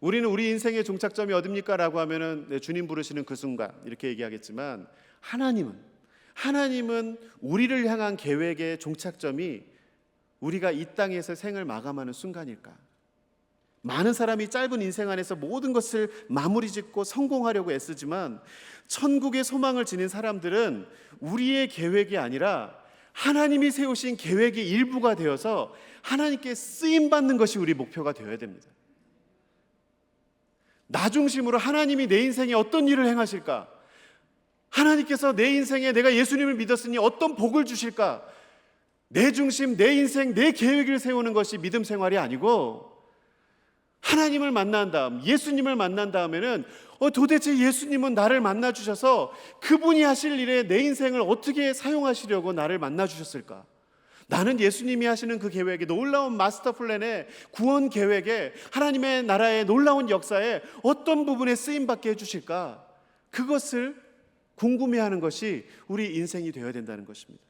우리는 우리 인생의 종착점이 어딥니까? 라고 하면은 주님 부르시는 그 순간 이렇게 얘기하겠지만 하나님은 우리를 향한 계획의 종착점이 우리가 이 땅에서 생을 마감하는 순간일까? 많은 사람이 짧은 인생 안에서 모든 것을 마무리 짓고 성공하려고 애쓰지만 천국의 소망을 지닌 사람들은 우리의 계획이 아니라 하나님이 세우신 계획의 일부가 되어서 하나님께 쓰임받는 것이 우리 목표가 되어야 됩니다. 나 중심으로 하나님이 내 인생에 어떤 일을 행하실까? 하나님께서 내 인생에 내가 예수님을 믿었으니 어떤 복을 주실까? 내 중심, 내 인생, 내 계획을 세우는 것이 믿음 생활이 아니고 하나님을 만난 다음, 예수님을 만난 다음에는 도대체 예수님은 나를 만나 주셔서 그분이 하실 일에 내 인생을 어떻게 사용하시려고 나를 만나 주셨을까? 나는 예수님이 하시는 그 계획에, 놀라운 마스터 플랜에, 구원 계획에, 하나님의 나라의 놀라운 역사에 어떤 부분에 쓰임받게 해주실까? 그것을 궁금해하는 것이 우리 인생이 되어야 된다는 것입니다.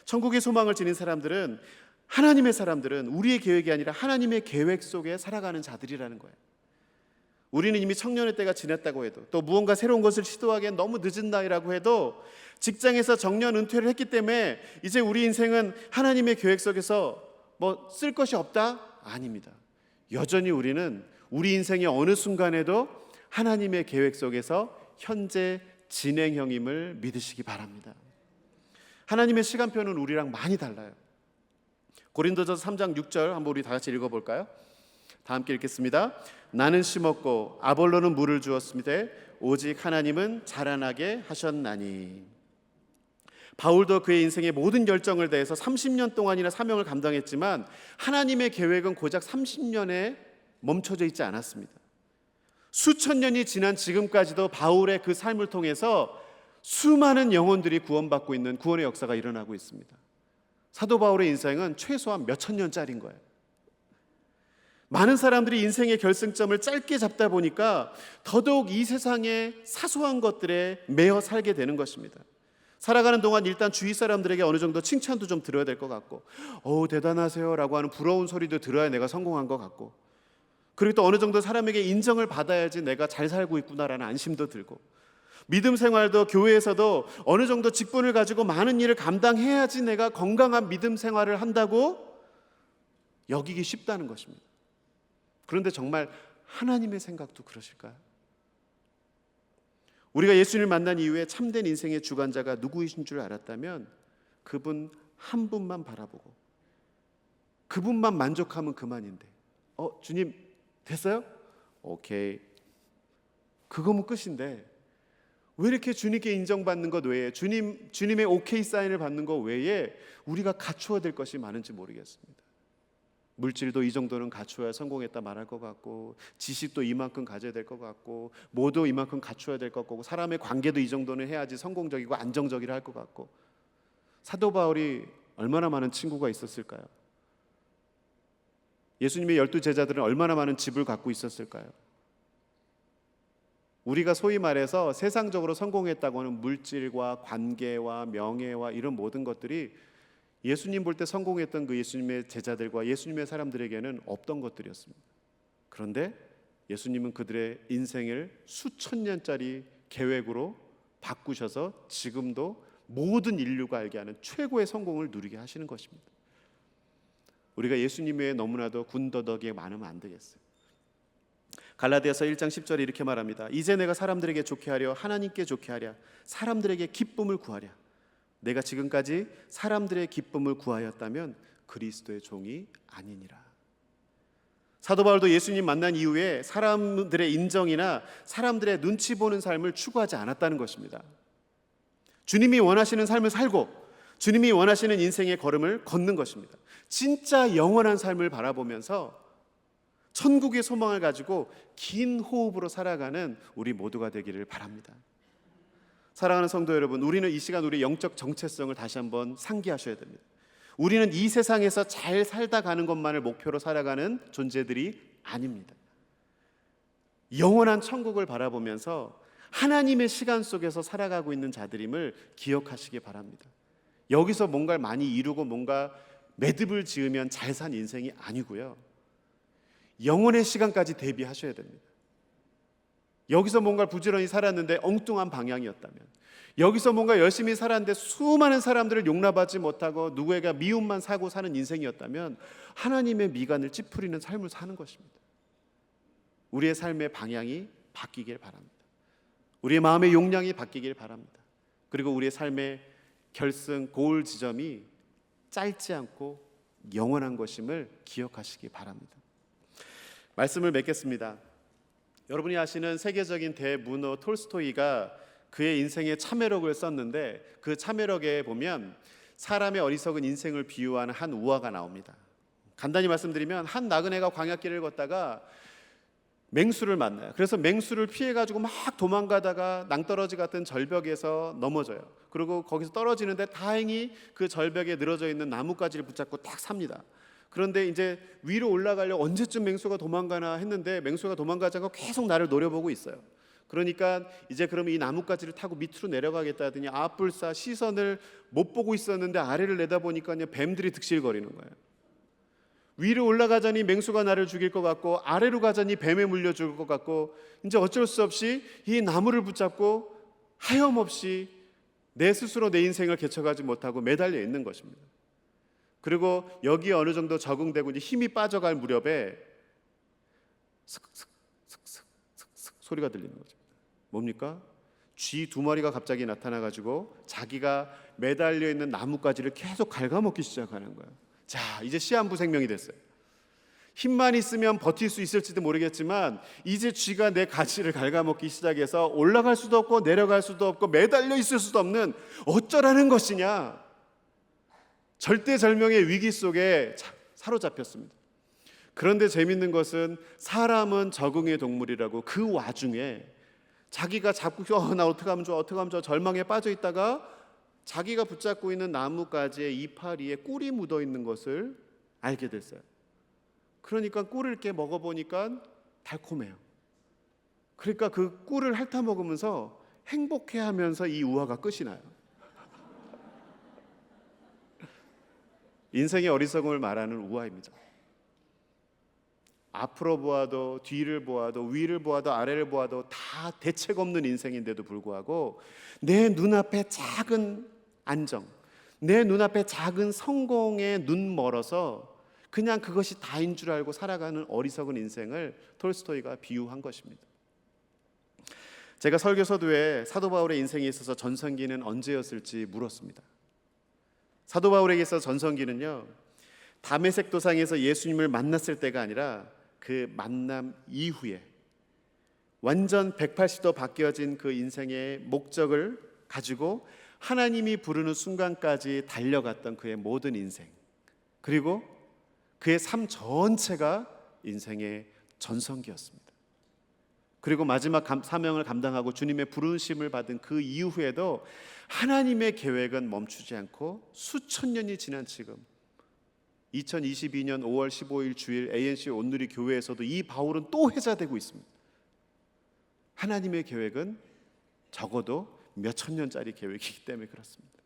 천국의 소망을 지닌 사람들은, 하나님의 사람들은 우리의 계획이 아니라 하나님의 계획 속에 살아가는 자들이라는 거예요. 우리는 이미 청년의 때가 지났다고 해도, 또 무언가 새로운 것을 시도하기엔 너무 늦은 나이라고 해도, 직장에서 정년 은퇴를 했기 때문에 이제 우리 인생은 하나님의 계획 속에서 뭐 쓸 것이 없다? 아닙니다. 여전히 우리는 우리 인생의 어느 순간에도 하나님의 계획 속에서 현재 진행형임을 믿으시기 바랍니다. 하나님의 시간표는 우리랑 많이 달라요. 고린도전서 3장 6절 한번 우리 다 같이 읽어볼까요? 다 함께 읽겠습니다. 나는 심었고 아볼로는 물을 주었습니다. 오직 하나님은 자라나게 하셨나니. 바울도 그의 인생의 모든 열정을 다해서 30년 동안이나 사명을 감당했지만 하나님의 계획은 고작 30년의 멈춰져 있지 않았습니다. 수천 년이 지난 지금까지도 바울의 그 삶을 통해서 수많은 영혼들이 구원받고 있는 구원의 역사가 일어나고 있습니다. 사도 바울의 인생은 최소한 몇천 년짜리인 거예요. 많은 사람들이 인생의 결승점을 짧게 잡다 보니까 더더욱 이 세상의 사소한 것들에 매여 살게 되는 것입니다. 살아가는 동안 일단 주위 사람들에게 어느 정도 칭찬도 좀 들어야 될 것 같고, 대단하세요 라고 하는 부러운 소리도 들어야 내가 성공한 것 같고, 그리고 또 어느 정도 사람에게 인정을 받아야지 내가 잘 살고 있구나라는 안심도 들고, 믿음 생활도 교회에서도 어느 정도 직분을 가지고 많은 일을 감당해야지 내가 건강한 믿음 생활을 한다고 여기기 쉽다는 것입니다. 그런데 정말 하나님의 생각도 그러실까요? 우리가 예수님을 만난 이후에 참된 인생의 주관자가 누구이신 줄 알았다면 그분 한 분만 바라보고 그분만 만족하면 그만인데, 주님 됐어요? 오케이, 그거면 끝인데 왜 이렇게 주님께 인정받는 것 외에, 주님의 오케이 사인을 받는 것 외에 우리가 갖추어야 될 것이 많은지 모르겠습니다. 물질도 이 정도는 갖추어야 성공했다 말할 것 같고, 지식도 이만큼 가져야 될 것 같고, 뭐도 이만큼 갖추어야 될 것 같고, 사람의 관계도 이 정도는 해야지 성공적이고 안정적이라 할 것 같고. 사도 바울이 얼마나 많은 친구가 있었을까요? 예수님의 12 제자들은 얼마나 많은 집을 갖고 있었을까요? 우리가 소위 말해서 세상적으로 성공했다고 하는 물질과 관계와 명예와 이런 모든 것들이 예수님 볼 때 성공했던 그 예수님의 제자들과 예수님의 사람들에게는 없던 것들이었습니다. 그런데 예수님은 그들의 인생을 수천 년짜리 계획으로 바꾸셔서 지금도 모든 인류가 알게 하는 최고의 성공을 누리게 하시는 것입니다. 우리가 예수님 외에 너무나도 군더더기에 많으면 안 되겠어요. 갈라디아서 1장 10절에 이렇게 말합니다. 이제 내가 사람들에게 좋게 하려 하나님께 좋게 하랴 사람들에게 기쁨을 구하랴. 내가 지금까지 사람들의 기쁨을 구하였다면 그리스도의 종이 아니니라. 사도 바울도 예수님 만난 이후에 사람들의 인정이나 사람들의 눈치 보는 삶을 추구하지 않았다는 것입니다. 주님이 원하시는 삶을 살고 주님이 원하시는 인생의 걸음을 걷는 것입니다. 진짜 영원한 삶을 바라보면서 천국의 소망을 가지고 긴 호흡으로 살아가는 우리 모두가 되기를 바랍니다. 사랑하는 성도 여러분, 우리는 이 시간 우리의 영적 정체성을 다시 한번 상기하셔야 됩니다. 우리는 이 세상에서 잘 살다 가는 것만을 목표로 살아가는 존재들이 아닙니다. 영원한 천국을 바라보면서 하나님의 시간 속에서 살아가고 있는 자들임을 기억하시기 바랍니다. 여기서 뭔가를 많이 이루고 뭔가 매듭을 지으면 잘 산 인생이 아니고요, 영혼의 시간까지 대비하셔야 됩니다. 여기서 뭔가 부지런히 살았는데 엉뚱한 방향이었다면, 여기서 뭔가 열심히 살았는데 수많은 사람들을 용납하지 못하고 누구에게 미움만 사고 사는 인생이었다면 하나님의 미간을 찌푸리는 삶을 사는 것입니다. 우리의 삶의 방향이 바뀌길 바랍니다. 우리의 마음의 용량이 바뀌길 바랍니다. 그리고 우리의 삶의 결승 고을 지점이 짧지 않고 영원한 것임을 기억하시기 바랍니다. 말씀을 맺겠습니다. 여러분이 아시는 세계적인 대문호 톨스토이가 그의 인생의 참회록을 썼는데, 그 참회록에 보면 사람의 어리석은 인생을 비유하는 한 우화가 나옵니다. 간단히 말씀드리면 한 나그네가 광야길을 걷다가 맹수를 만나요. 그래서 맹수를 피해가지고 막 도망가다가 낭떠러지 같은 절벽에서 넘어져요. 그리고 거기서 떨어지는데 다행히 그 절벽에 늘어져 있는 나뭇가지를 붙잡고 딱 삽니다. 그런데 이제 위로 올라가려고 언제쯤 맹수가 도망가나 했는데 맹수가 도망가지 않고 계속 나를 노려보고 있어요. 그러니까 이제 그러면 이 나뭇가지를 타고 밑으로 내려가겠다 하더니 앞불사 시선을 못 보고 있었는데 아래를 내다보니까 뱀들이 득실거리는 거예요. 위로 올라가자니 맹수가 나를 죽일 것 같고 아래로 가자니 뱀에 물려 죽을 것 같고, 이제 어쩔 수 없이 이 나무를 붙잡고 하염없이 내 스스로 내 인생을 개척하지 못하고 매달려 있는 것입니다. 그리고 여기에 어느 정도 적응되고 이제 힘이 빠져갈 무렵에 슥슥슥슥슥 소리가 들리는 거죠. 뭡니까? 쥐 2마리가 갑자기 나타나가지고 자기가 매달려 있는 나뭇가지를 계속 갉아먹기 시작하는 거예요. 자, 이제 시한부 생명이 됐어요. 힘만 있으면 버틸 수 있을지도 모르겠지만 이제 쥐가 내 가지를 갉아먹기 시작해서 올라갈 수도 없고 내려갈 수도 없고 매달려 있을 수도 없는 어쩌라는 것이냐, 절대절명의 위기 속에 사로잡혔습니다. 그런데 재밌는 것은 사람은 적응의 동물이라고 그 와중에 자기가 잡고 나 어떻게 하면 좋아, 어떻게 하면 좋아 절망에 빠져 있다가 자기가 붙잡고 있는 나뭇가지의 이파리에 꿀이 묻어 있는 것을 알게 됐어요. 그러니까 꿀을 이렇게 먹어보니까 달콤해요. 그러니까 그 꿀을 핥아 먹으면서 행복해하면서 이 우화가 끝이 나요. 인생의 어리석음을 말하는 우화입니다. 앞으로 보아도 뒤를 보아도 위를 보아도 아래를 보아도 다 대책 없는 인생인데도 불구하고 내 눈앞에 작은 안정, 내 눈앞에 작은 성공에 눈 멀어서 그냥 그것이 다인 줄 알고 살아가는 어리석은 인생을 톨스토이가 비유한 것입니다. 제가 설교 서두에 사도 바울의 인생에 있어서 전성기는 언제였을지 물었습니다. 사도 바울에게 있어서 전성기는요, 다메섹 도상에서 예수님을 만났을 때가 아니라 그 만남 이후에 완전 180도 바뀌어진 그 인생의 목적을 가지고 하나님이 부르는 순간까지 달려갔던 그의 모든 인생, 그리고 그의 삶 전체가 인생의 전성기였습니다. 그리고 마지막 사명을 감당하고 주님의 부르심을 받은 그 이후에도 하나님의 계획은 멈추지 않고 수천 년이 지난 지금 2022년 5월 15일 주일 ANC 온누리 교회에서도 이 바울은 또 회자되고 있습니다. 하나님의 계획은 적어도 몇천 년짜리 계획이기 때문에 그렇습니다.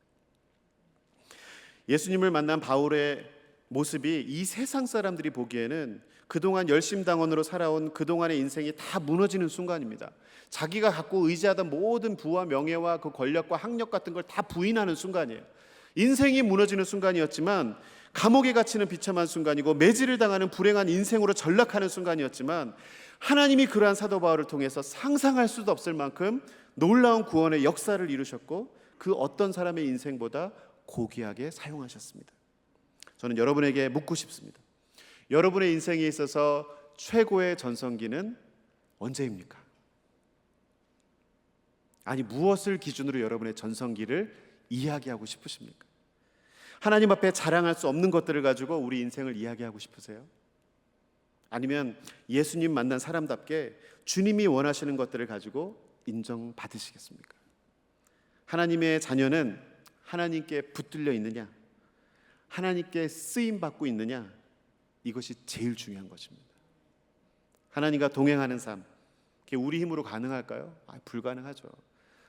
예수님을 만난 바울의 모습이 이 세상 사람들이 보기에는 그동안 열심당원으로 살아온 그동안의 인생이 다 무너지는 순간입니다. 자기가 갖고 의지하던 모든 부와 명예와 그 권력과 학력 같은 걸 다 부인하는 순간이에요. 인생이 무너지는 순간이었지만, 감옥에 갇히는 비참한 순간이고 매질을 당하는 불행한 인생으로 전락하는 순간이었지만, 하나님이 그러한 사도 바울을 통해서 상상할 수도 없을 만큼 놀라운 구원의 역사를 이루셨고 그 어떤 사람의 인생보다 고귀하게 사용하셨습니다. 저는 여러분에게 묻고 싶습니다. 여러분의 인생에 있어서 최고의 전성기는 언제입니까? 아니, 무엇을 기준으로 여러분의 전성기를 이야기하고 싶으십니까? 하나님 앞에 자랑할 수 없는 것들을 가지고 우리 인생을 이야기하고 싶으세요? 아니면 예수님 만난 사람답게 주님이 원하시는 것들을 가지고 인정받으시겠습니까? 하나님의 자녀는 하나님께 붙들려 있느냐, 하나님께 쓰임받고 있느냐, 이것이 제일 중요한 것입니다. 하나님과 동행하는 삶, 그게 우리 힘으로 가능할까요? 불가능하죠.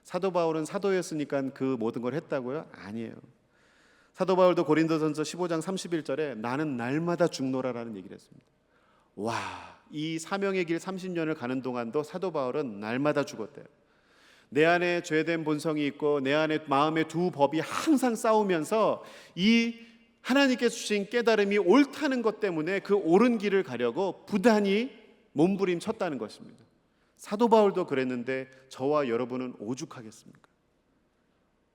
사도 바울은 사도였으니까 그 모든 걸 했다고요? 아니에요. 사도 바울도 고린도전서 15장 31절에 나는 날마다 죽노라라는 얘기를 했습니다. 와, 이 사명의 길 30년을 가는 동안도 사도 바울은 날마다 죽었대요. 내 안에 죄된 본성이 있고 내 안에 마음의 두 법이 항상 싸우면서 이 하나님께 주신 깨달음이 옳다는 것 때문에 그 옳은 길을 가려고 부단히 몸부림쳤다는 것입니다. 사도 바울도 그랬는데 저와 여러분은 오죽하겠습니까?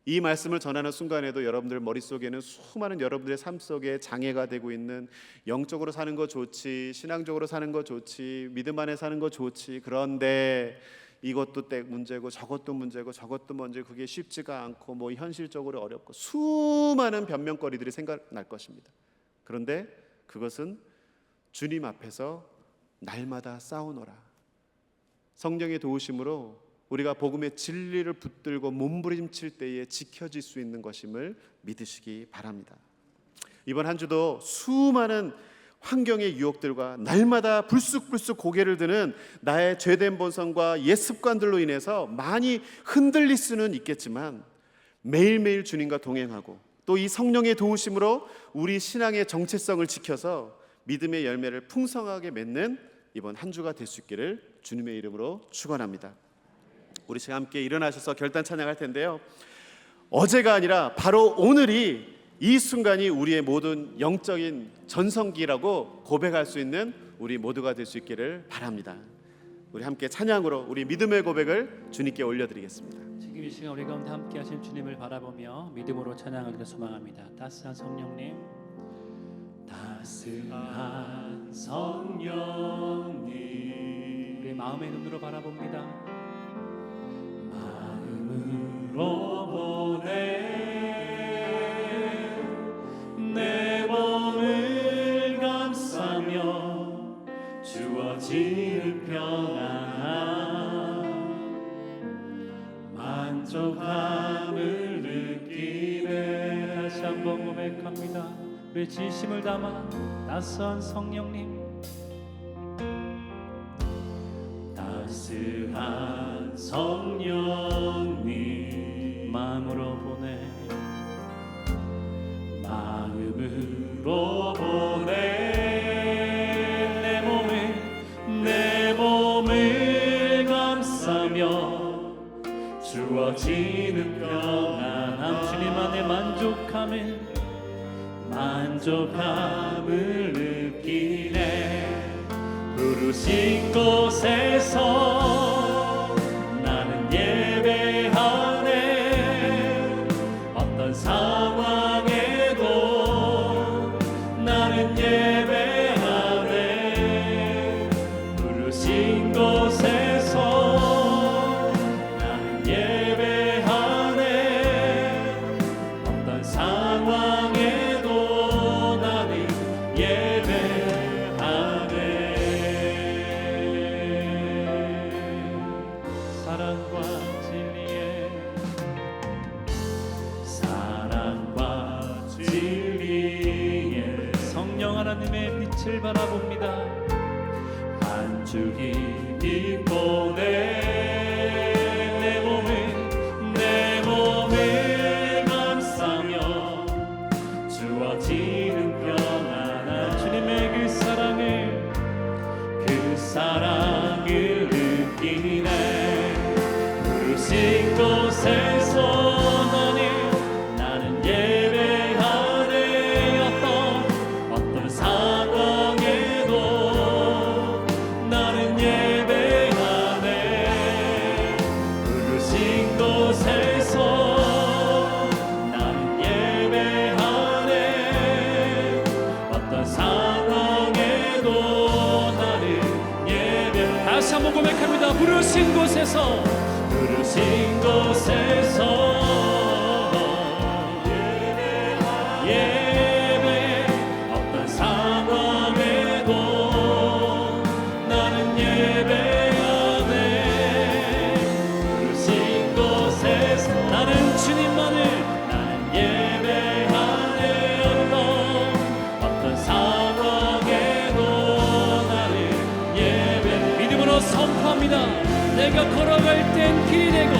이 말씀을 전하는 순간에도 여러분들 머릿속에는 수많은 여러분들의 삶 속에 장애가 되고 있는, 영적으로 사는 거 좋지, 신앙적으로 사는 거 좋지, 믿음 안에 사는 거 좋지, 그런데 이것도 문제고 저것도 문제고 저것도 문제고 그게 쉽지가 않고 뭐 현실적으로 어렵고 수많은 변명거리들이 생각날 것입니다. 그런데 그것은 주님 앞에서 날마다 싸우노라, 성령의 도우심으로 우리가 복음의 진리를 붙들고 몸부림칠 때에 지켜질 수 있는 것임을 믿으시기 바랍니다. 이번 한 주도 수많은 환경의 유혹들과 날마다 불쑥불쑥 고개를 드는 나의 죄된 본성과 옛 습관들로 인해서 많이 흔들릴 수는 있겠지만, 매일매일 주님과 동행하고 또 이 성령의 도우심으로 우리 신앙의 정체성을 지켜서 믿음의 열매를 풍성하게 맺는 이번 한 주가 될 수 있기를 주님의 이름으로 축원합니다. 우리 지금 함께 일어나셔서 결단 찬양할 텐데요, 어제가 아니라 바로 오늘이, 이 순간이 우리의 모든 영적인 전성기라고 고백할 수 있는 우리 모두가 될 수 있기를 바랍니다. 우리 함께 찬양으로 우리 믿음의 고백을 주님께 올려드리겠습니다. 지금 이 시간 우리 가운데 함께 하신 주님을 바라보며 믿음으로 찬양하기를 소망합니다. 따스한 성령님, 따스한 성령님, 우리 마음의 눈으로 바라봅니다. 마음으로 보내 내 몸을 감싸며 주어지는 평안 만족함을 느끼네. 다시 한번 고백합니다. 우리 진심을 담아 낯선 성령님, 따스한 성령님 마음으로 보내, 마음으로 보내. 내 몸을 감싸며 주어지는 평안함, 주님 안에 만족함을 느끼네. 부르신 곳에서 나는 예배하네. 어떤 상황에도 나는 예배하네. 부르신 곳에서 나는 예배하네. 어떤 상황에도 나는 예배하네. 사랑과 진리에 성령 하나님의 빛을 바라봅니다. 한 주기 입고 내 몸을 감싸며 주어지는 평안한 주님의 그 사랑을 느끼네. 부르신 곳에서 나는 예배하네. 어떤 상황에도 나는 예배하네. 부르신 곳에서 나는 예배하네. 어떤 상황에도 나는 예배. 다시 한번 고백합니다. 부르신 곳에서 예배. 어떤 상황에도 나는 예배하네. 부르신 곳에서 나는 주님만을 나는 예배하네. 어떤 상황에도 나는 예배. 믿음으로 선포합니다. 내가 걸어갈 땐 길이 되고,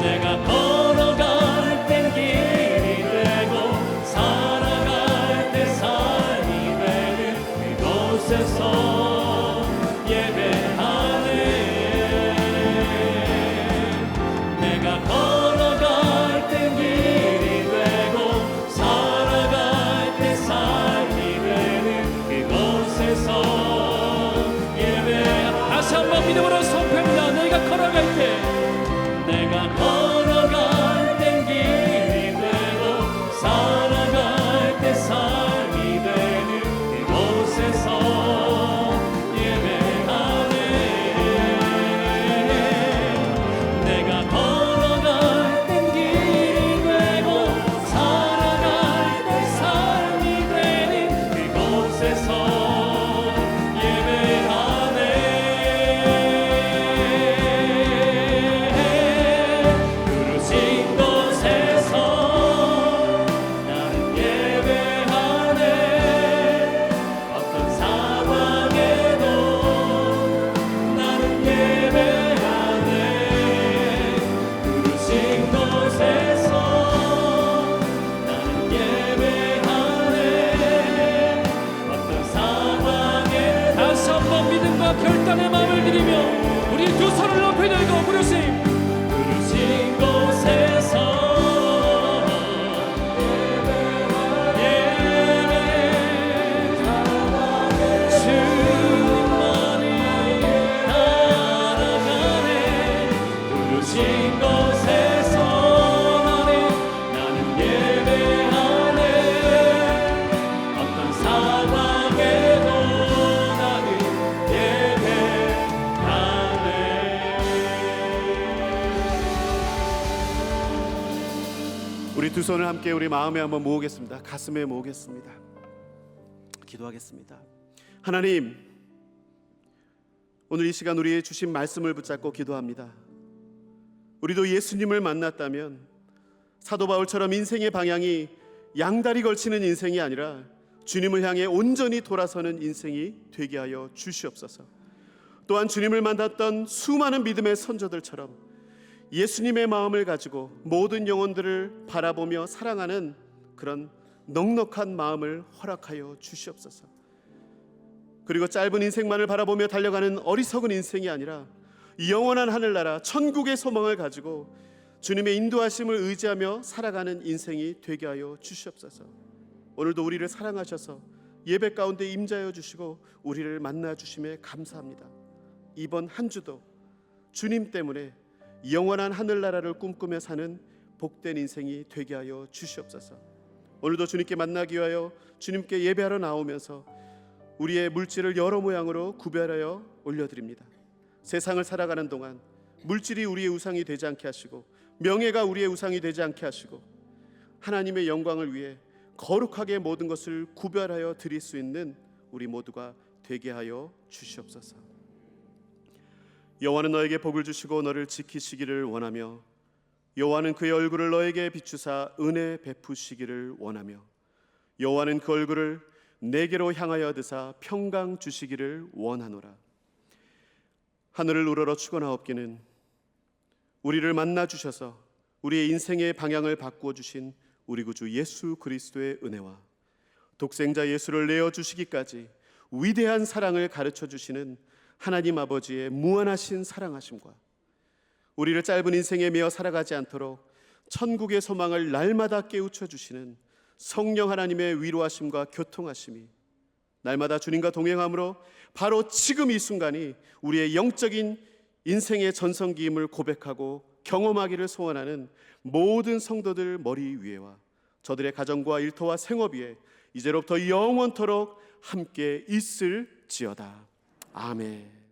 내가 걸어갈 땐 길이 되고, 살아갈 때 삶이 되는 그곳에서 예배하네. 내가 걸어갈 땐 길이 되고, 살아갈 때 삶이 되는 그곳에서 예배. 다시 한번 믿음으로 선포합니다. 내가 걸어갈 땐 길이 되고, 살아갈 때 삶이 되는 그곳에서 예배하네. 내가 걸어갈 땐 길이 되고, 살아갈 때 삶이 되는 그곳에서 결단의 마음을 드리며 우리 두 손을 높이 들고 부르신 곳에서 주님만이 따라가네. 부르신 곳에서 나는 예배하네. 어떤 상황에도 나는 우리 두 손을 함께 우리 마음에 한번 모으겠습니다. 가슴에 모으겠습니다. 기도하겠습니다. 하나님, 오늘 이 시간 우리의 주신 말씀을 붙잡고 기도합니다. 우리도 예수님을 만났다면 사도 바울처럼 인생의 방향이 양다리 걸치는 인생이 아니라 주님을 향해 온전히 돌아서는 인생이 되게 하여 주시옵소서. 또한 주님을 만났던 수많은 믿음의 선조들처럼 예수님의 마음을 가지고 모든 영혼들을 바라보며 사랑하는 그런 넉넉한 마음을 허락하여 주시옵소서. 그리고 짧은 인생만을 바라보며 달려가는 어리석은 인생이 아니라 영원한 하늘나라 천국의 소망을 가지고 주님의 인도하심을 의지하며 살아가는 인생이 되게 하여 주시옵소서. 오늘도 우리를 사랑하셔서 예배 가운데 임재하여 주시고 우리를 만나 주심에 감사합니다. 이번 한 주도 주님 때문에 영원한 하늘나라를 꿈꾸며 사는 복된 인생이 되게 하여 주시옵소서. 오늘도 주님께 만나기 위하여 주님께 예배하러 나오면서 우리의 물질을 여러 모양으로 구별하여 올려드립니다. 세상을 살아가는 동안 물질이 우리의 우상이 되지 않게 하시고 명예가 우리의 우상이 되지 않게 하시고 하나님의 영광을 위해 거룩하게 모든 것을 구별하여 드릴 수 있는 우리 모두가 되게 하여 주시옵소서. 여호와는 너에게 복을 주시고 너를 지키시기를 원하며 여호와는 그의 얼굴을 너에게 비추사 은혜 베푸시기를 원하며 여호와는 그 얼굴을 내게로 향하여 드사 평강 주시기를 원하노라. 하늘을 우러러 추고나옵기는 우리를 만나 주셔서 우리의 인생의 방향을 바꾸어 주신 우리 구주 예수 그리스도의 은혜와 독생자 예수를 내어 주시기까지 위대한 사랑을 가르쳐 주시는 하나님 아버지의 무한하신 사랑하심과 우리를 짧은 인생에 매어 살아가지 않도록 천국의 소망을 날마다 깨우쳐 주시는 성령 하나님의 위로하심과 교통하심이 날마다 주님과 동행함으로 바로 지금 이 순간이 우리의 영적인 인생의 전성기임을 고백하고 경험하기를 소원하는 모든 성도들 머리 위에와 저들의 가정과 일터와 생업 위에 이제로부터 영원토록 함께 있을지어다. 아멘.